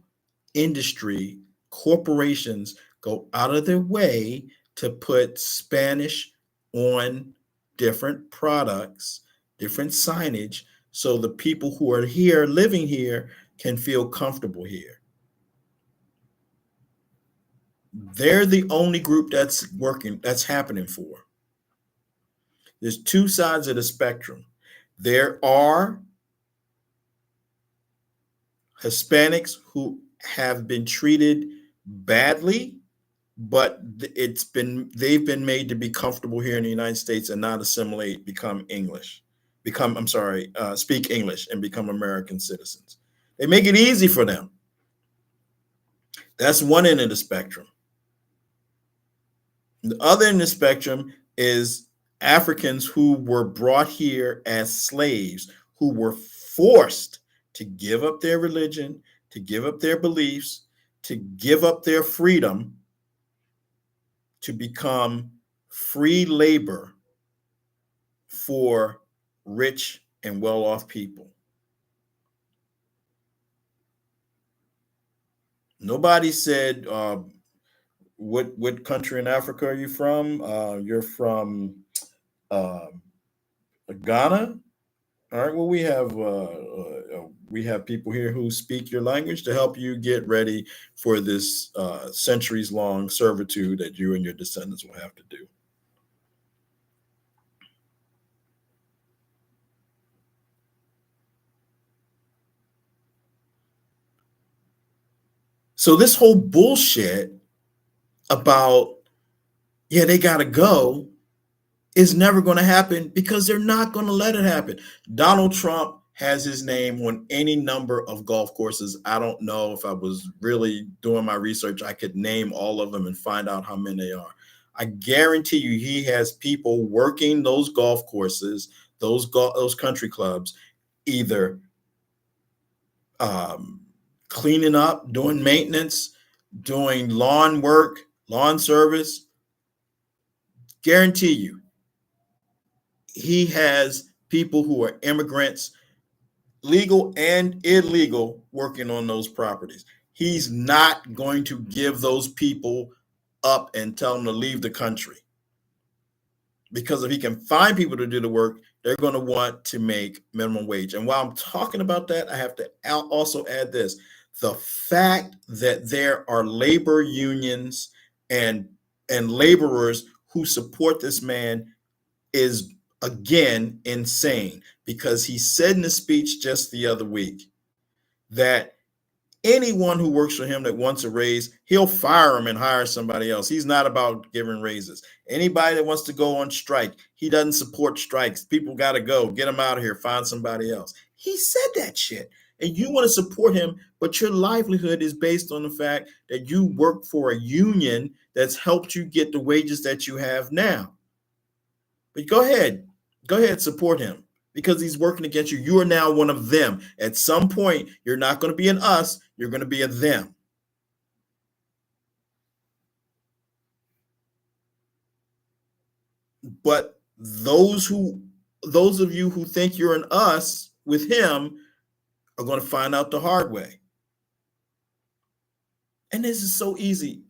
industry, corporations go out of their way to put Spanish on different products, different signage, so the people who are here, living here, can feel comfortable here. They're the only group that's happening for. There's two sides of the spectrum. There are Hispanics who have been treated badly, but they've been made to be comfortable here in the United States and not assimilate, speak English and become American citizens. They make it easy for them. That's one end of the spectrum. The other end of the spectrum is Africans who were brought here as slaves, who were forced to give up their religion, to give up their beliefs, to give up their freedom, to become free labor for rich and well-off people. Nobody said, what country in Africa are you from? You're from Ghana? All right, well, we have people here who speak your language to help you get ready for this centuries-long servitude that you and your descendants will have to do. So this whole bullshit about, they got to go is never going to happen because they're not going to let it happen. Donald Trump has his name on any number of golf courses. I don't know if I was really doing my research, I could name all of them and find out how many they are. I guarantee you he has people working those golf courses, those country clubs, either cleaning up, doing maintenance, doing lawn work, lawn service. Guarantee you, he has people who are immigrants, legal and illegal, working on those properties. He's not going to give those people up and tell them to leave the country. Because if he can find people to do the work, they're going to want to make minimum wage. And while I'm talking about that, I have to also add this. The fact that there are labor unions and laborers who support this man is again, insane, because he said in a speech just the other week that anyone who works for him that wants a raise, he'll fire them and hire somebody else. He's not about giving raises. Anybody that wants to go on strike, he doesn't support strikes. People got to go. Get them out of here. Find somebody else. He said that shit. And you want to support him, but your livelihood is based on the fact that you work for a union that's helped you get the wages that you have now. But go ahead, support him, because he's working against you. You are now one of them. At some point, you're not going to be an us, you're going to be a them. But those of you who think you're an us with him are going to find out the hard way. And this is so easy.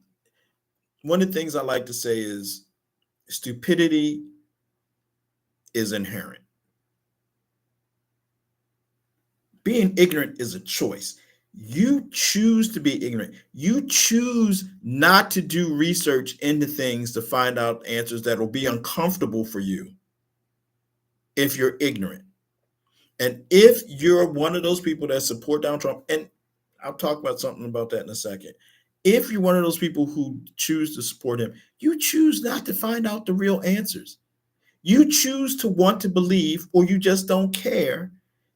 One of the things I like to say is stupidity is inherent. Being ignorant is a choice. You choose to be ignorant. You choose not to do research into things to find out answers that will be uncomfortable for you if you're ignorant. And if you're one of those people that support Donald Trump, and I'll talk about something about that in a second. If you're one of those people who choose to support him, you choose not to find out the real answers. You choose to want to believe, or you just don't care,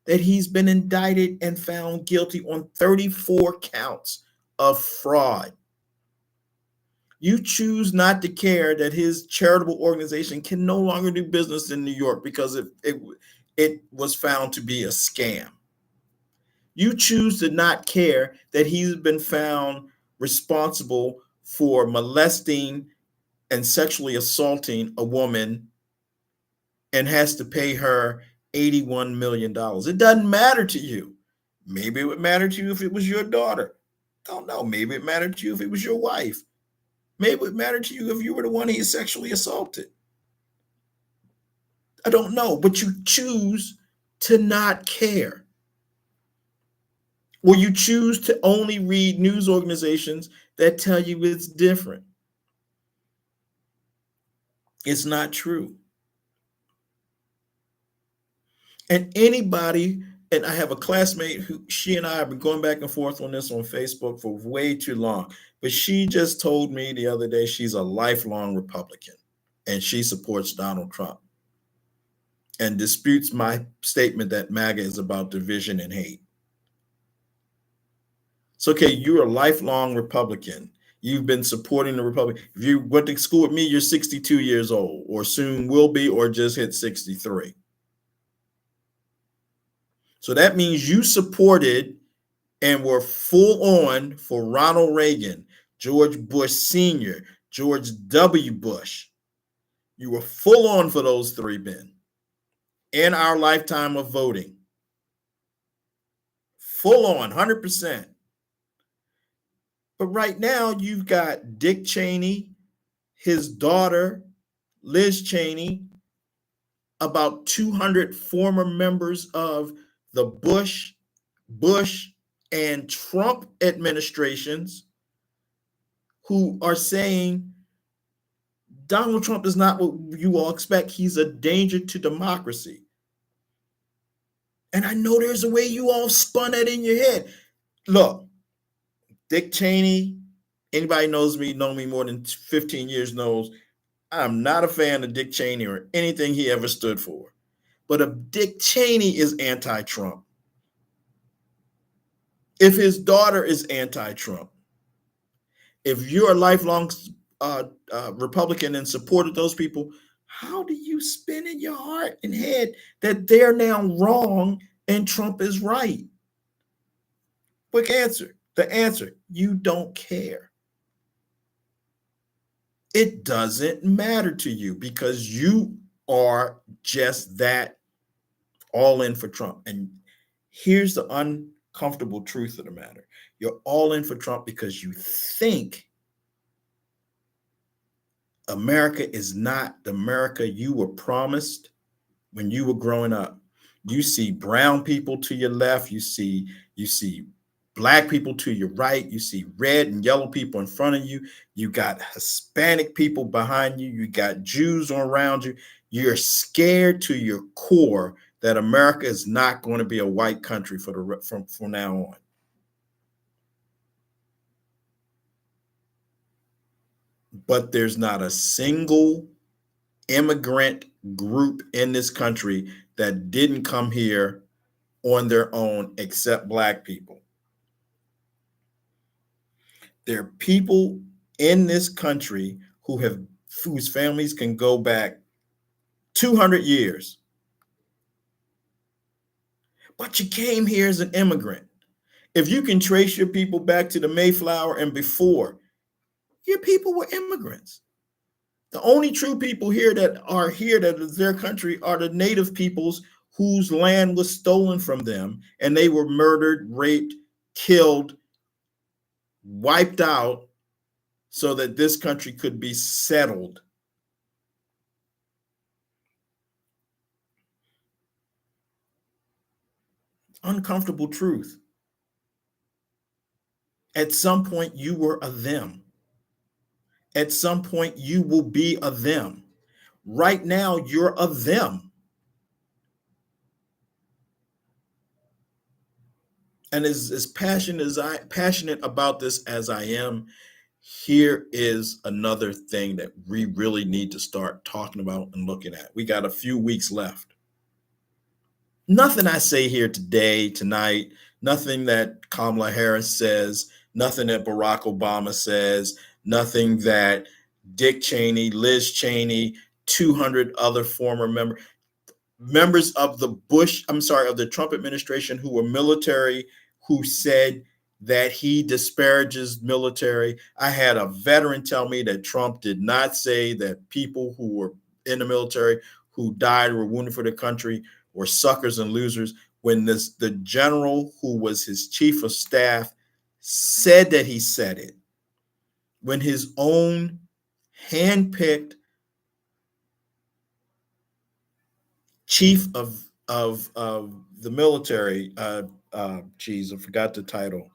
that he's been indicted and found guilty on 34 counts of fraud. You choose not to care that his charitable organization can no longer do business in New York because it was found to be a scam. You choose to not care that he's been found responsible for molesting and sexually assaulting a woman and has to pay her $81 million. It doesn't matter to you. Maybe it would matter to you if it was your daughter. Don't know. Maybe it mattered to you if it was your wife. Maybe it would matter to you if you were the one he sexually assaulted. I don't know, but you choose to not care. Or you choose to only read news organizations that tell you it's different. It's not true. And anybody, and I have a classmate who, she and I have been going back and forth on this on Facebook for way too long, but she just told me the other day she's a lifelong Republican and she supports Donald Trump and disputes my statement that MAGA is about division and hate. It's okay, you're a lifelong Republican. You've been supporting the Republican. If you went to school with me, you're 62 years old, or soon will be, or just hit 63. So that means you supported and were full on for Ronald Reagan, George Bush Sr., George W. Bush. You were full on for those three men in our lifetime of voting. Full on, 100%. But right now, you've got Dick Cheney, his daughter, Liz Cheney, about 200 former members of the Bush, and Trump administrations who are saying Donald Trump is not what you all expect. He's a danger to democracy. And I know there's a way you all spun that in your head. Look, Dick Cheney, anybody know me more than 15 years knows I'm not a fan of Dick Cheney or anything he ever stood for. But if Dick Cheney is anti-Trump, if his daughter is anti-Trump, if you're a lifelong Republican and supported those people, how do you spin in your heart and head that they're now wrong and Trump is right? Quick answer. The answer, you don't care. It doesn't matter to you because you are just that all in for Trump. And here's the uncomfortable truth of the matter. You're all in for Trump because you think America is not the America you were promised when you were growing up. You see brown people to your left, you see Black people to your right, you see red and yellow people in front of you, you got Hispanic people behind you, you got Jews around you, You're scared to your core that America is not going to be a white country from now on. But there's not a single immigrant group in this country that didn't come here on their own except Black people. There are people in this country whose families can go back 200 years. But you came here as an immigrant. If you can trace your people back to the Mayflower and before, your people were immigrants. The only true people here that is their country are the native peoples whose land was stolen from them, and they were murdered, raped, killed, wiped out so that this country could be settled. Uncomfortable truth. At some point, you were a them. At some point, you will be a them. Right now, you're a them. And as passionate about this as I am, here is another thing that we really need to start talking about and looking at. We got a few weeks left. Nothing I say here today, tonight, nothing that Kamala Harris says, nothing that Barack Obama says, nothing that Dick Cheney, Liz Cheney, 200 other former members of the of the Trump administration who were military, who said that he disparages military. I had a veteran tell me that Trump did not say that people who were in the military who died or were wounded for the country were suckers and losers. When the general who was his chief of staff said that he said it, when his own handpicked chief of the military, I forgot the title.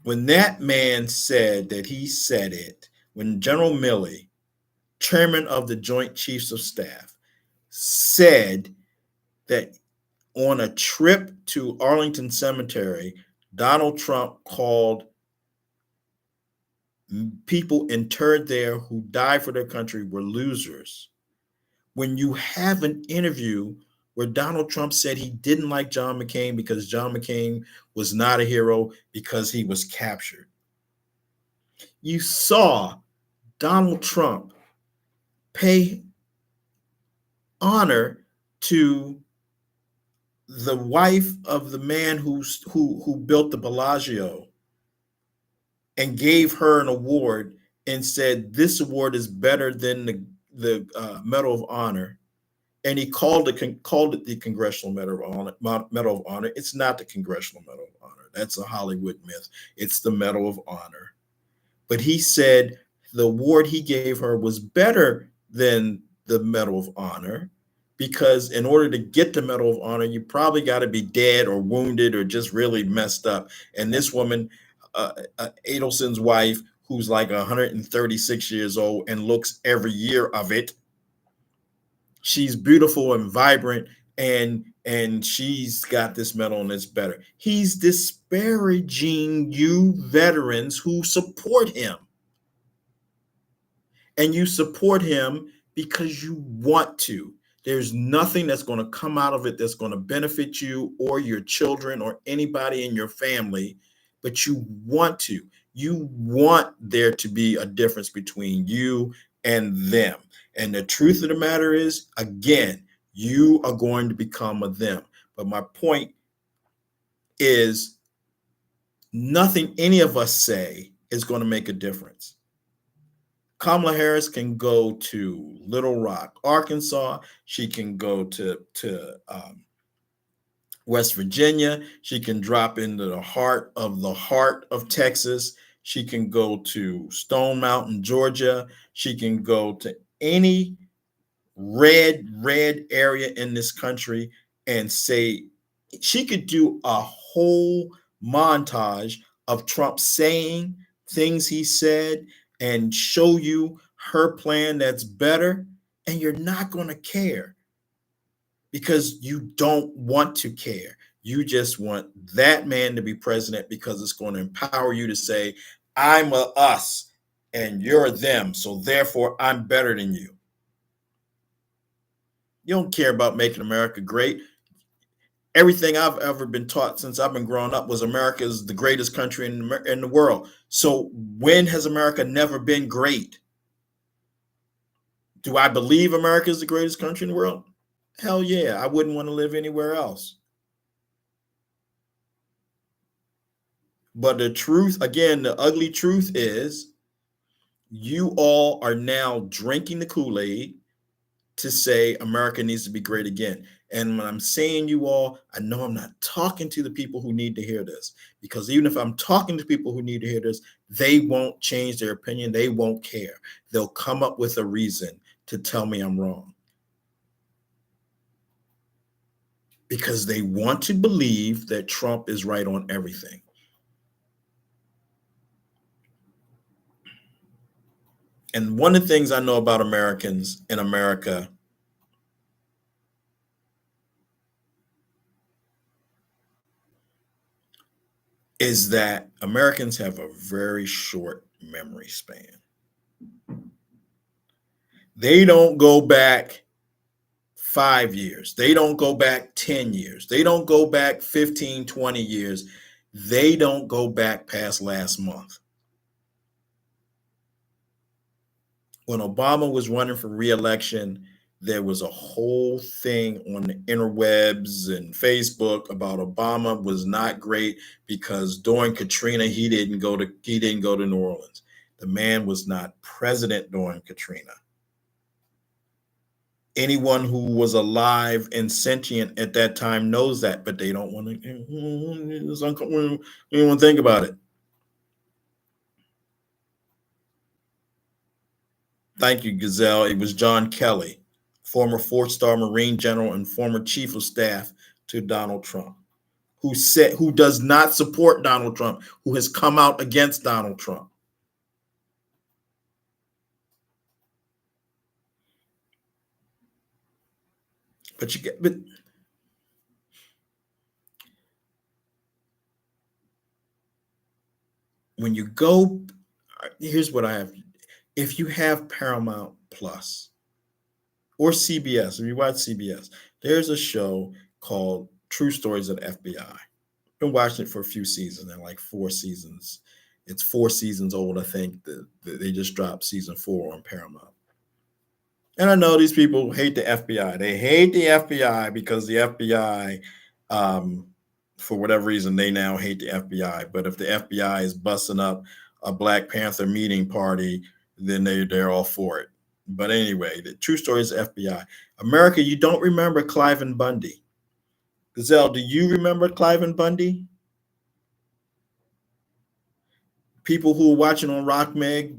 When that man said that he said it, when General Milley, chairman of the Joint Chiefs of Staff, said that on a trip to Arlington Cemetery, Donald Trump called people interred there who died for their country were losers. When you have an interview where Donald Trump said he didn't like John McCain because John McCain was not a hero because he was captured. You saw Donald Trump pay honor to the wife of the man who built the Bellagio and gave her an award and said, this award is better than the Medal of Honor. And he called it the Congressional Medal of Honor. It's not the Congressional Medal of Honor. That's a Hollywood myth. It's the Medal of Honor. But he said the award he gave her was better than the Medal of Honor because in order to get the Medal of Honor, you probably got to be dead or wounded or just really messed up. And this woman, Adelson's wife, who's like 136 years old and looks every year of it, she's beautiful and vibrant, and she's got this medal and it's better. He's disparaging you veterans who support him. And you support him because you want to. There's nothing that's going to come out of it that's going to benefit you or your children or anybody in your family, but you want to. You want there to be a difference between you and them. And the truth of the matter is, again, you are going to become a them. But my point is, nothing any of us say is going to make a difference. Kamala Harris can go to Little Rock, Arkansas. She can go to West Virginia. She can drop into the heart of Texas. She can go to Stone Mountain, Georgia. She can go to any red area in this country and say, she could do a whole montage of Trump saying things he said and show you her plan that's better, and you're not going to care because you don't want to care. You just want that man to be president because it's going to empower you to say, I'm a us and you're a them, so therefore I'm better than you. You don't care about making America great. Everything I've ever been taught since I've been growing up was America is the greatest country in the world. So when has America never been great? Do I believe America is the greatest country in the world? Hell yeah, I wouldn't want to live anywhere else. But the truth, again, the ugly truth is you all are now drinking the Kool-Aid to say America needs to be great again. And when I'm saying you all, I know I'm not talking to the people who need to hear this, because even if I'm talking to people who need to hear this, they won't change their opinion. They won't care. They'll come up with a reason to tell me I'm wrong, because they want to believe that Trump is right on everything. And one of the things I know about Americans in America is that Americans have a very short memory span. They don't go back 5 years. They don't go back 10 years. They don't go back 15, 20 years. They don't go back past last month. When Obama was running for re-election, there was a whole thing on the interwebs and Facebook about Obama was not great because during Katrina he didn't go to New Orleans. The man was not president during Katrina. Anyone who was alive and sentient at that time knows that, but they don't want to. They don't want to think about it. Thank you, Gazelle. It was John Kelly, former 4-star Marine general and former chief of staff to Donald Trump, who does not support Donald Trump, who has come out against Donald Trump. But when you go, here's what I have. If you have Paramount Plus or CBS, if you watch CBS, there's a show called True Stories of the FBI. Been watching it for a few seasons, and like 4 seasons. It's 4 seasons old, I think. They just dropped season 4 on Paramount. And I know these people hate the FBI. They hate the FBI because the FBI, for whatever reason, they now hate the FBI. But if the FBI is busting up a Black Panther meeting party, then they're all for it. But anyway, the True Stories of FBI. America, you don't remember Cliven Bundy. Gazelle, do you remember Cliven Bundy? People who are watching on Rock Meg,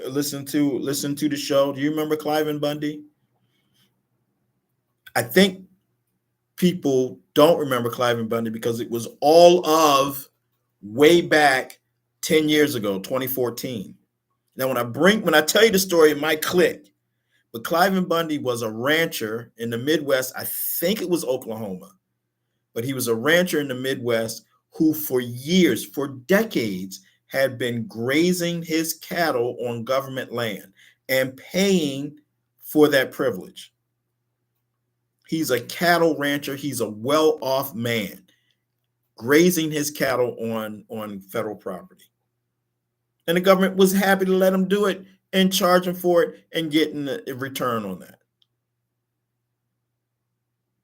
listen to the show. Do you remember Cliven Bundy? I think people don't remember Cliven Bundy because it was all of way back 10 years ago, 2014. Now, when I tell you the story, it might click. But Cliven Bundy was a rancher in the Midwest. I think it was Oklahoma. But he was a rancher in the Midwest who for years, for decades, had been grazing his cattle on government land and paying for that privilege. He's a cattle rancher. He's a well-off man grazing his cattle on federal property. And the government was happy to let him do it and charge him for it and getting a return on that.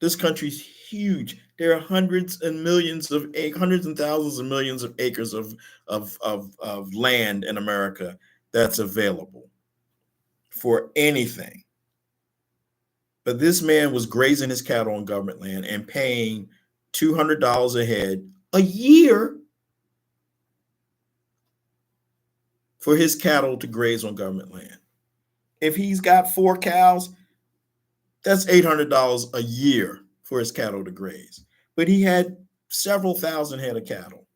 This country's huge. There are hundreds and thousands of millions of acres of land in America that's available for anything. But this man was grazing his cattle on government land and paying $200 a head a year for his cattle to graze on government land. If he's got 4 cows, that's $800 a year for his cattle to graze. But he had several thousand head of cattle.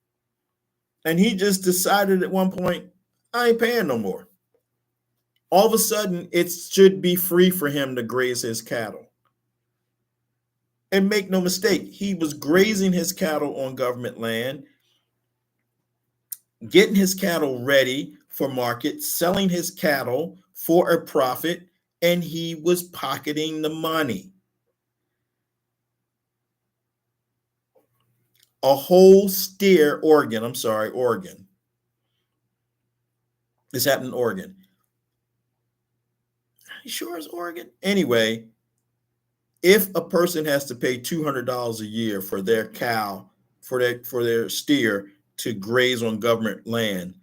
And he just decided at one point, I ain't paying no more. all of a sudden it should be free for him to graze his cattle. And make no mistake, he was grazing his cattle on government land, getting his cattle ready for market, selling his cattle for a profit, and he was pocketing the money. A whole steer, Oregon. This happened in Oregon. Are you sure it's Oregon? Anyway, if a person has to pay $200 a year for their cow, for their steer to graze on government land,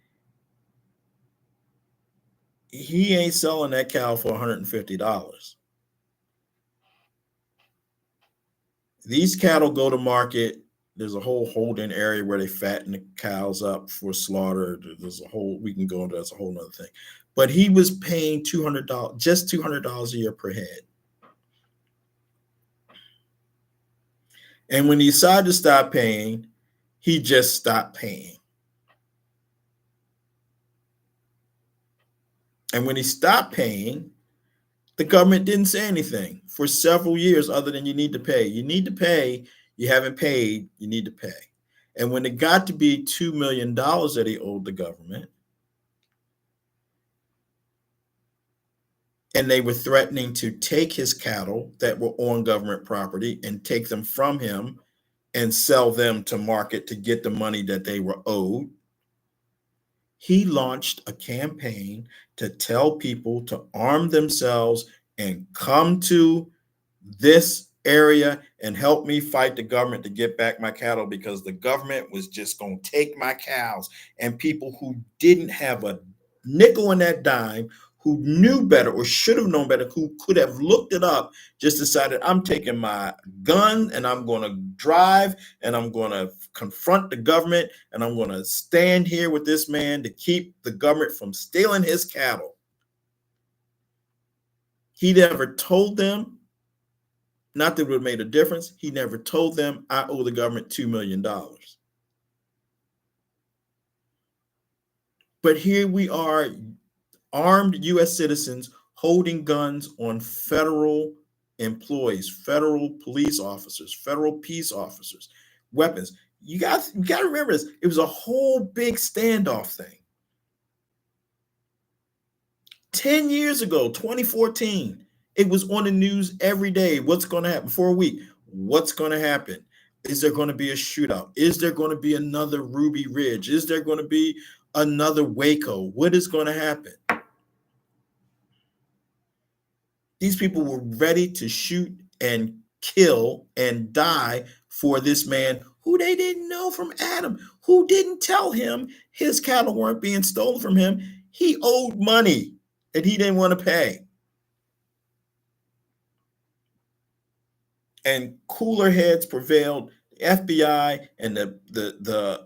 he ain't selling that cow for $150. These cattle go to market. There's a whole holding area where they fatten the cows up for slaughter. There's a whole, we can go into, that's a whole nother thing. But he was paying $200, just $200 a year per head. And when he decided to stop paying, he just stopped paying. And when he stopped paying, the government didn't say anything for several years other than you need to pay. You need to pay. You haven't paid. You need to pay. And when it got to be $2 million that he owed the government, and they were threatening to take his cattle that were on government property and take them from him and sell them to market to get the money that they were owed, he launched a campaign to tell people to arm themselves and come to this area and help me fight the government to get back my cattle, because the government was just going to take my cows. And people who didn't have a nickel in that dime, who knew better or should have known better, who could have looked it up, just decided, I'm taking my gun and I'm going to drive and I'm going to confront the government and I'm going to stand here with this man to keep the government from stealing his cattle. He never told them, not that it would have made a difference, he never told them, I owe the government $2 million. But here we are, armed U.S. citizens holding guns on federal employees, federal police officers, federal peace officers, weapons. You got to remember this. It was a whole big standoff thing. 10 years ago, 2014, it was on the news every day. What's going to happen? For a week, what's going to happen? Is there going to be a shootout? Is there going to be another Ruby Ridge? Is there going to be another Waco? What is going to happen? These people were ready to shoot and kill and die for this man who they didn't know from Adam, who didn't tell him his cattle weren't being stolen from him. He owed money that he didn't want to pay. And cooler heads prevailed. The FBI and the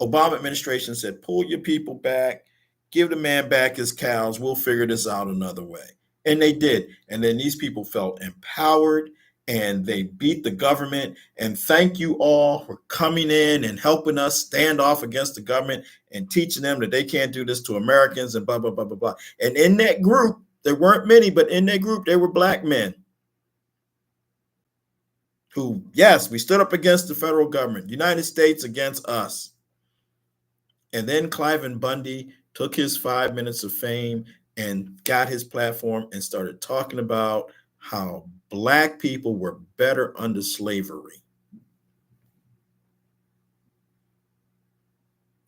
Obama administration said, pull your people back, give the man back his cows. We'll figure this out another way. And they did. And then these people felt empowered and they beat the government. And thank you all for coming in and helping us stand off against the government and teaching them that they can't do this to Americans and blah, blah, blah, blah, blah. And in that group, there weren't many, but in that group, there were black men who, yes, we stood up against the federal government, United States against us. And then Cliven Bundy took his 5 minutes of fame and got his platform and started talking about how black people were better under slavery.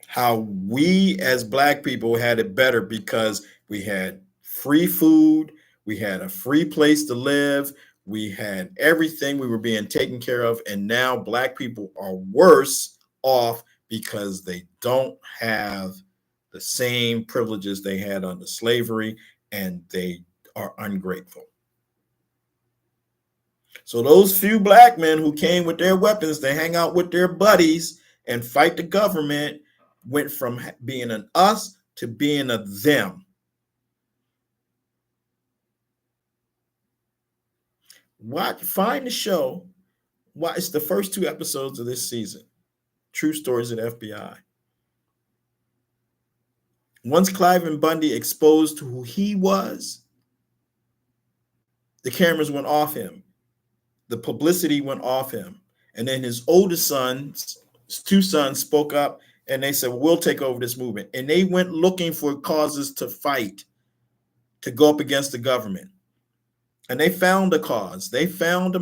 How we as black people had it better because we had free food, we had a free place to live, we had everything, we were being taken care of, and now black people are worse off because they don't have the same privileges they had under slavery, and they are ungrateful. So those few black men who came with their weapons to hang out with their buddies and fight the government went from being an us to being a them. Find the show. It's the first 2 episodes of this season. True Stories of the FBI. Once Cliven Bundy exposed to who he was, the cameras went off him. The publicity went off him. And then his oldest sons, his two sons, spoke up and they said, we'll take over this movement. And they went looking for causes to fight, to go up against the government. And they found a cause. They found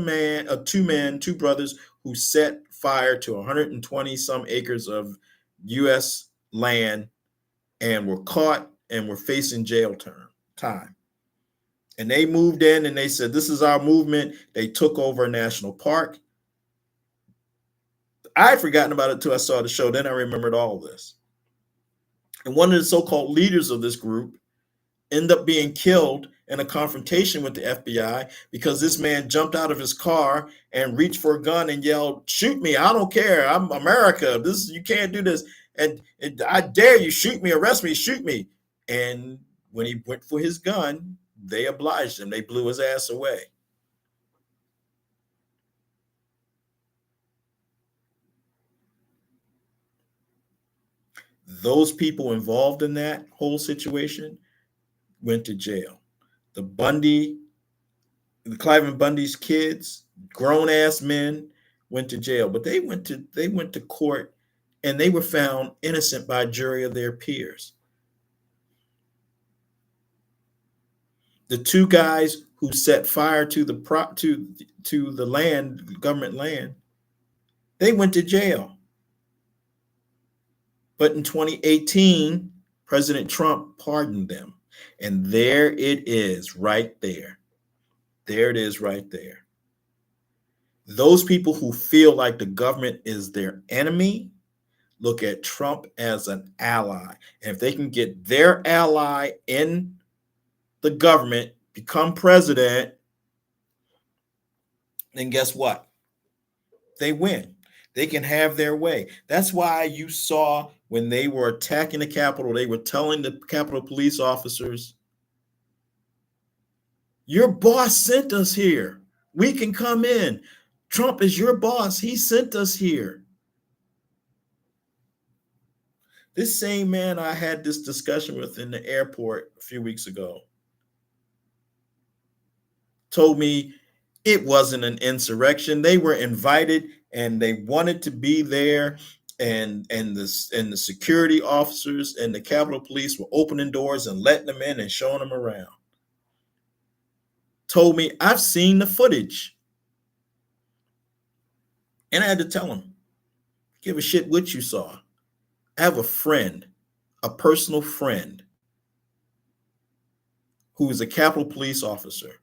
two brothers who set fire to 120 some acres of U.S. land and were caught and were facing jail time. And they moved in and they said, this is our movement. They took over a national park. I had forgotten about it until I saw the show. Then I remembered all this. And one of the so-called leaders of this group ended up being killed in a confrontation with the FBI because this man jumped out of his car and reached for a gun and yelled, shoot me, I don't care, I'm America, you can't do this, and I dare you, shoot me, arrest me, shoot me. And when he went for his gun, they obliged him, they blew his ass away. Those people involved in that whole situation went to jail. The Cliven Bundy's kids, grown ass men, went to jail, but they went to court and they were found innocent by a jury of their peers. The two guys who set fire to the land, government land, they went to jail. But in 2018, President Trump pardoned them. And there it is right there. There it is right there. Those people who feel like the government is their enemy look at Trump as an ally. And if they can get their ally in the government, become president, then guess what? They win. They can have their way. That's why you saw when they were attacking the Capitol, they were telling the Capitol police officers, your boss sent us here. We can come in. Trump is your boss. He sent us here. This same man I had this discussion with in the airport a few weeks ago told me it wasn't an insurrection. They were invited and they wanted to be there. And the security officers and the Capitol Police were opening doors and letting them in and showing them around. Told me, I've seen the footage. And I had to tell him, give a shit what you saw. I have a friend, a personal friend, who is a Capitol Police officer,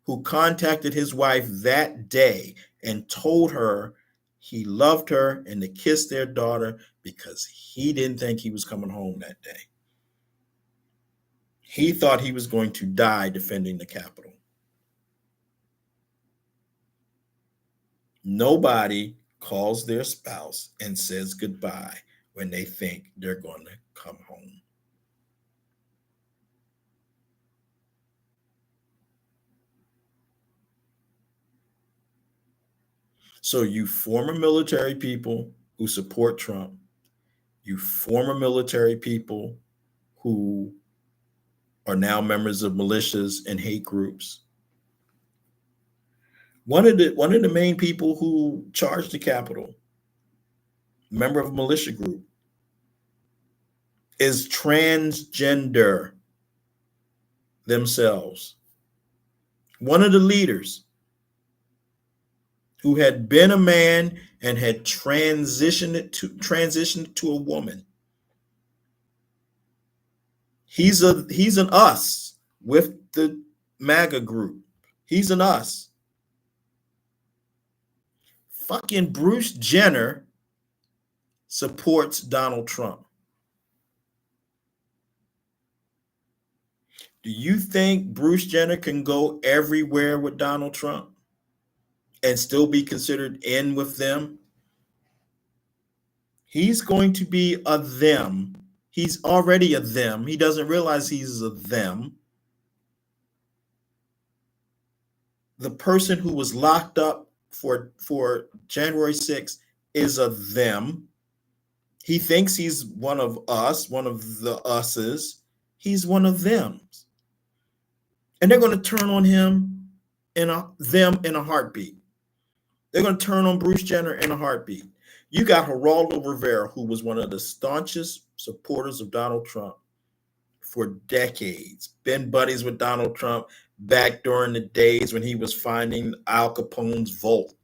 who contacted his wife that day and told her he loved her and to kiss their daughter because he didn't think he was coming home that day. He thought he was going to die defending the Capitol. Nobody calls their spouse and says goodbye when they think they're going to come home. So you former military people who support Trump, you former military people who are now members of militias and hate groups. One of the main people who charged the Capitol, member of a militia group, is transgender themselves. One of the leaders who had been a man and had transitioned to a woman. He's an us with the MAGA group. He's an us. Fucking Bruce Jenner supports Donald Trump. Do you think Bruce Jenner can go everywhere with Donald Trump and still be considered in with them? He's going to be a them. He's already a them. He doesn't realize he's a them. The person who was locked up for January 6th is a them. He thinks he's one of us, one of the us's. He's one of them. And they're going to turn on him in a heartbeat. They're going to turn on Bruce Jenner in a heartbeat. You got Geraldo Rivera, who was one of the staunchest supporters of Donald Trump for decades, been buddies with Donald Trump back during the days when he was finding Al Capone's vault,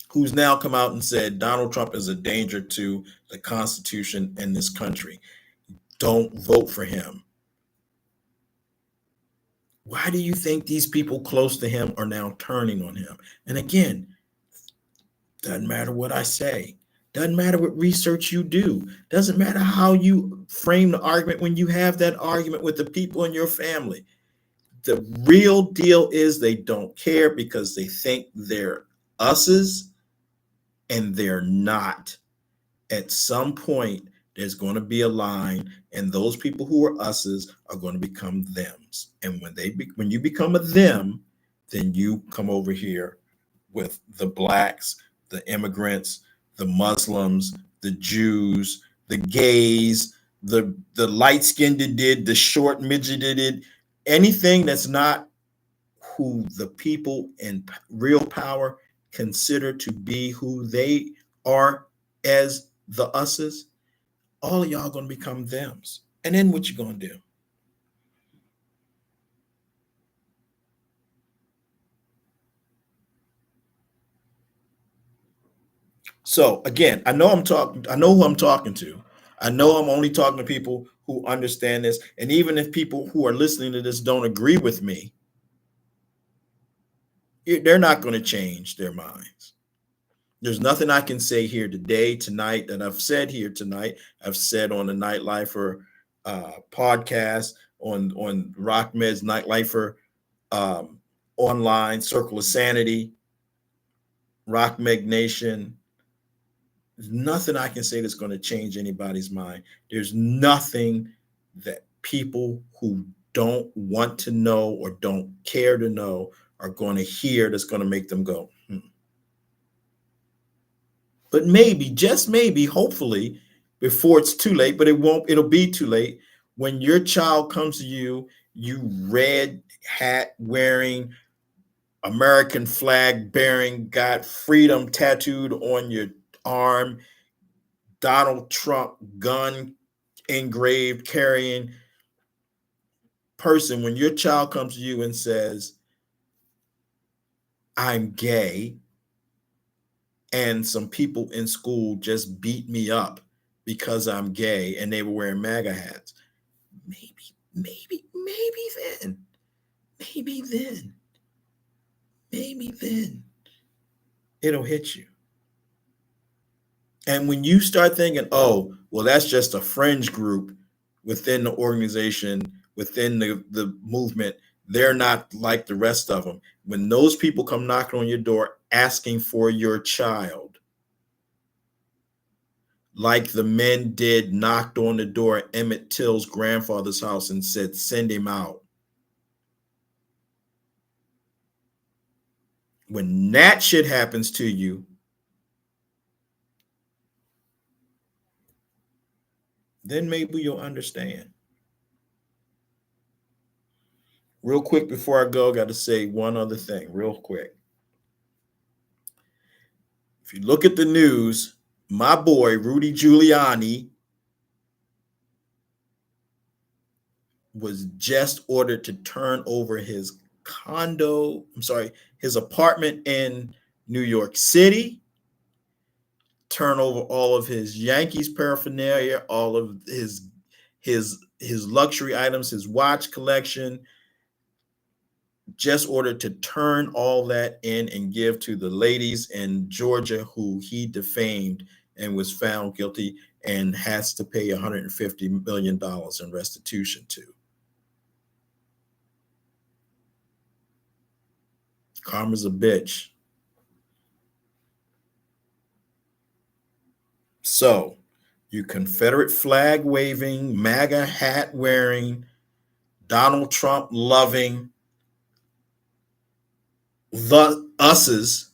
who's now come out and said Donald Trump is a danger to the Constitution and this country. Don't vote for him. Why do you think these people close to him are now turning on him? And again, doesn't matter what I say. Doesn't matter what research you do. Doesn't matter how you frame the argument when you have that argument with the people in your family. The real deal is they don't care because they think they're us's and they're not. At some point, there's going to be a line, and those people who are us's are going to become thems. And when you become a them, then you come over here with the blacks, the immigrants, the Muslims, the Jews, the gays, the light-skinned did, the short midgeted did, anything that's not who the people in real power consider to be who they are as the us's, all of y'all going to become thems. And then what you going to do? So again, I know who I'm talking to. I know I'm only talking to people who understand this. And even if people who are listening to this don't agree with me, they're not going to change their minds. There's nothing I can say here today, tonight, that I've said here tonight. I've said on the Nitelifer podcast, on RockMed's Nitelifer online, Circle of Sanity, RockMed Nation. There's nothing I can say that's going to change anybody's mind. There's nothing that people who don't want to know or don't care to know are going to hear that's going to make them go, But maybe, just maybe, hopefully, before it's too late, but it'll be too late, when your child comes to you, you red hat wearing, American flag bearing, got freedom tattooed on your arm, Donald Trump gun engraved carrying person, when your child comes to you and says, I'm gay, and some people in school just beat me up because I'm gay and they were wearing MAGA hats, maybe then it'll hit you. And when you start thinking, oh, well, that's just a fringe group within the organization, within the movement, they're not like the rest of them. When those people come knocking on your door asking for your child, like the men did, knocked on the door at Emmett Till's grandfather's house and said, send him out. When that shit happens to you, then maybe you'll understand. Real quick before I go, got to say one other thing real quick. If you look at the news, my boy Rudy Giuliani was just ordered to turn over his his apartment in New York City, turn over all of his Yankees paraphernalia, all of his luxury items, his watch collection, just ordered to turn all that in and give to the ladies in Georgia who he defamed and was found guilty and has to pay $150 million in restitution to. Karma's a bitch. So, you Confederate flag waving, MAGA hat wearing, Donald Trump loving, the us's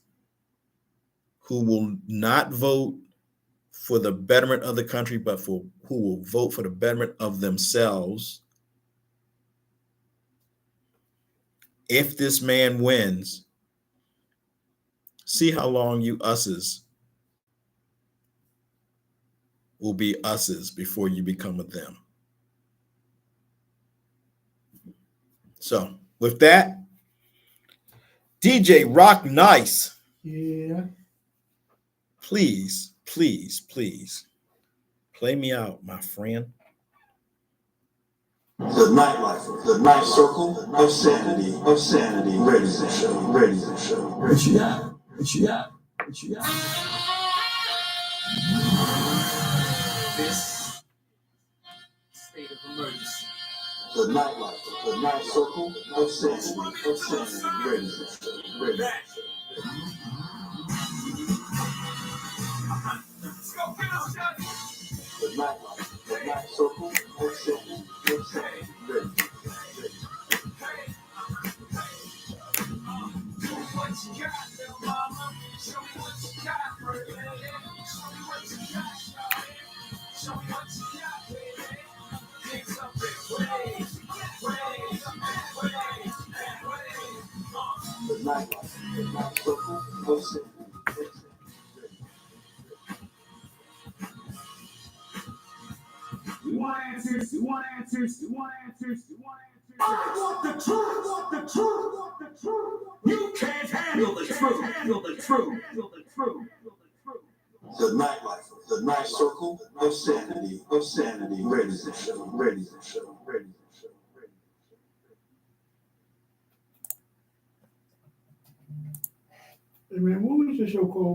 who will not vote for the betterment of the country, but who will vote for the betterment of themselves. If this man wins, see how long you usses will be usses before you become a them. So with that, DJ Rock Nice. Yeah. Please, please, please play me out, my friend. The Nightlifer, the Night Circle of Sanity, ladies and gentlemen, ladies and gentlemen. What you got? What you got? What you got? This state of emergency. The Nightlifer, the Night Circle of Sanity, ladies and gentlemen, ladies and gentlemen. Let's go get us, Johnny. The Nightlifer, the Night Circle of Sanity, ladies and gentlemen. What you got, little mama? Show me what you got, baby. Show me what you got, shawty. Show me what you got, baby. Things up and way. The Nightlifer, the Night Circle of Sanity. You want answers? You want answers? You want answers? You want answers? I want the truth. Want the truth. Want the truth. You can't handle the truth. Handle the truth. Handle the truth. The Nightlifer, the Night Circle of Sanity, ladies and gentlemen, ladies and gentlemen, ladies and gentlemen. Hey man, what was your show called?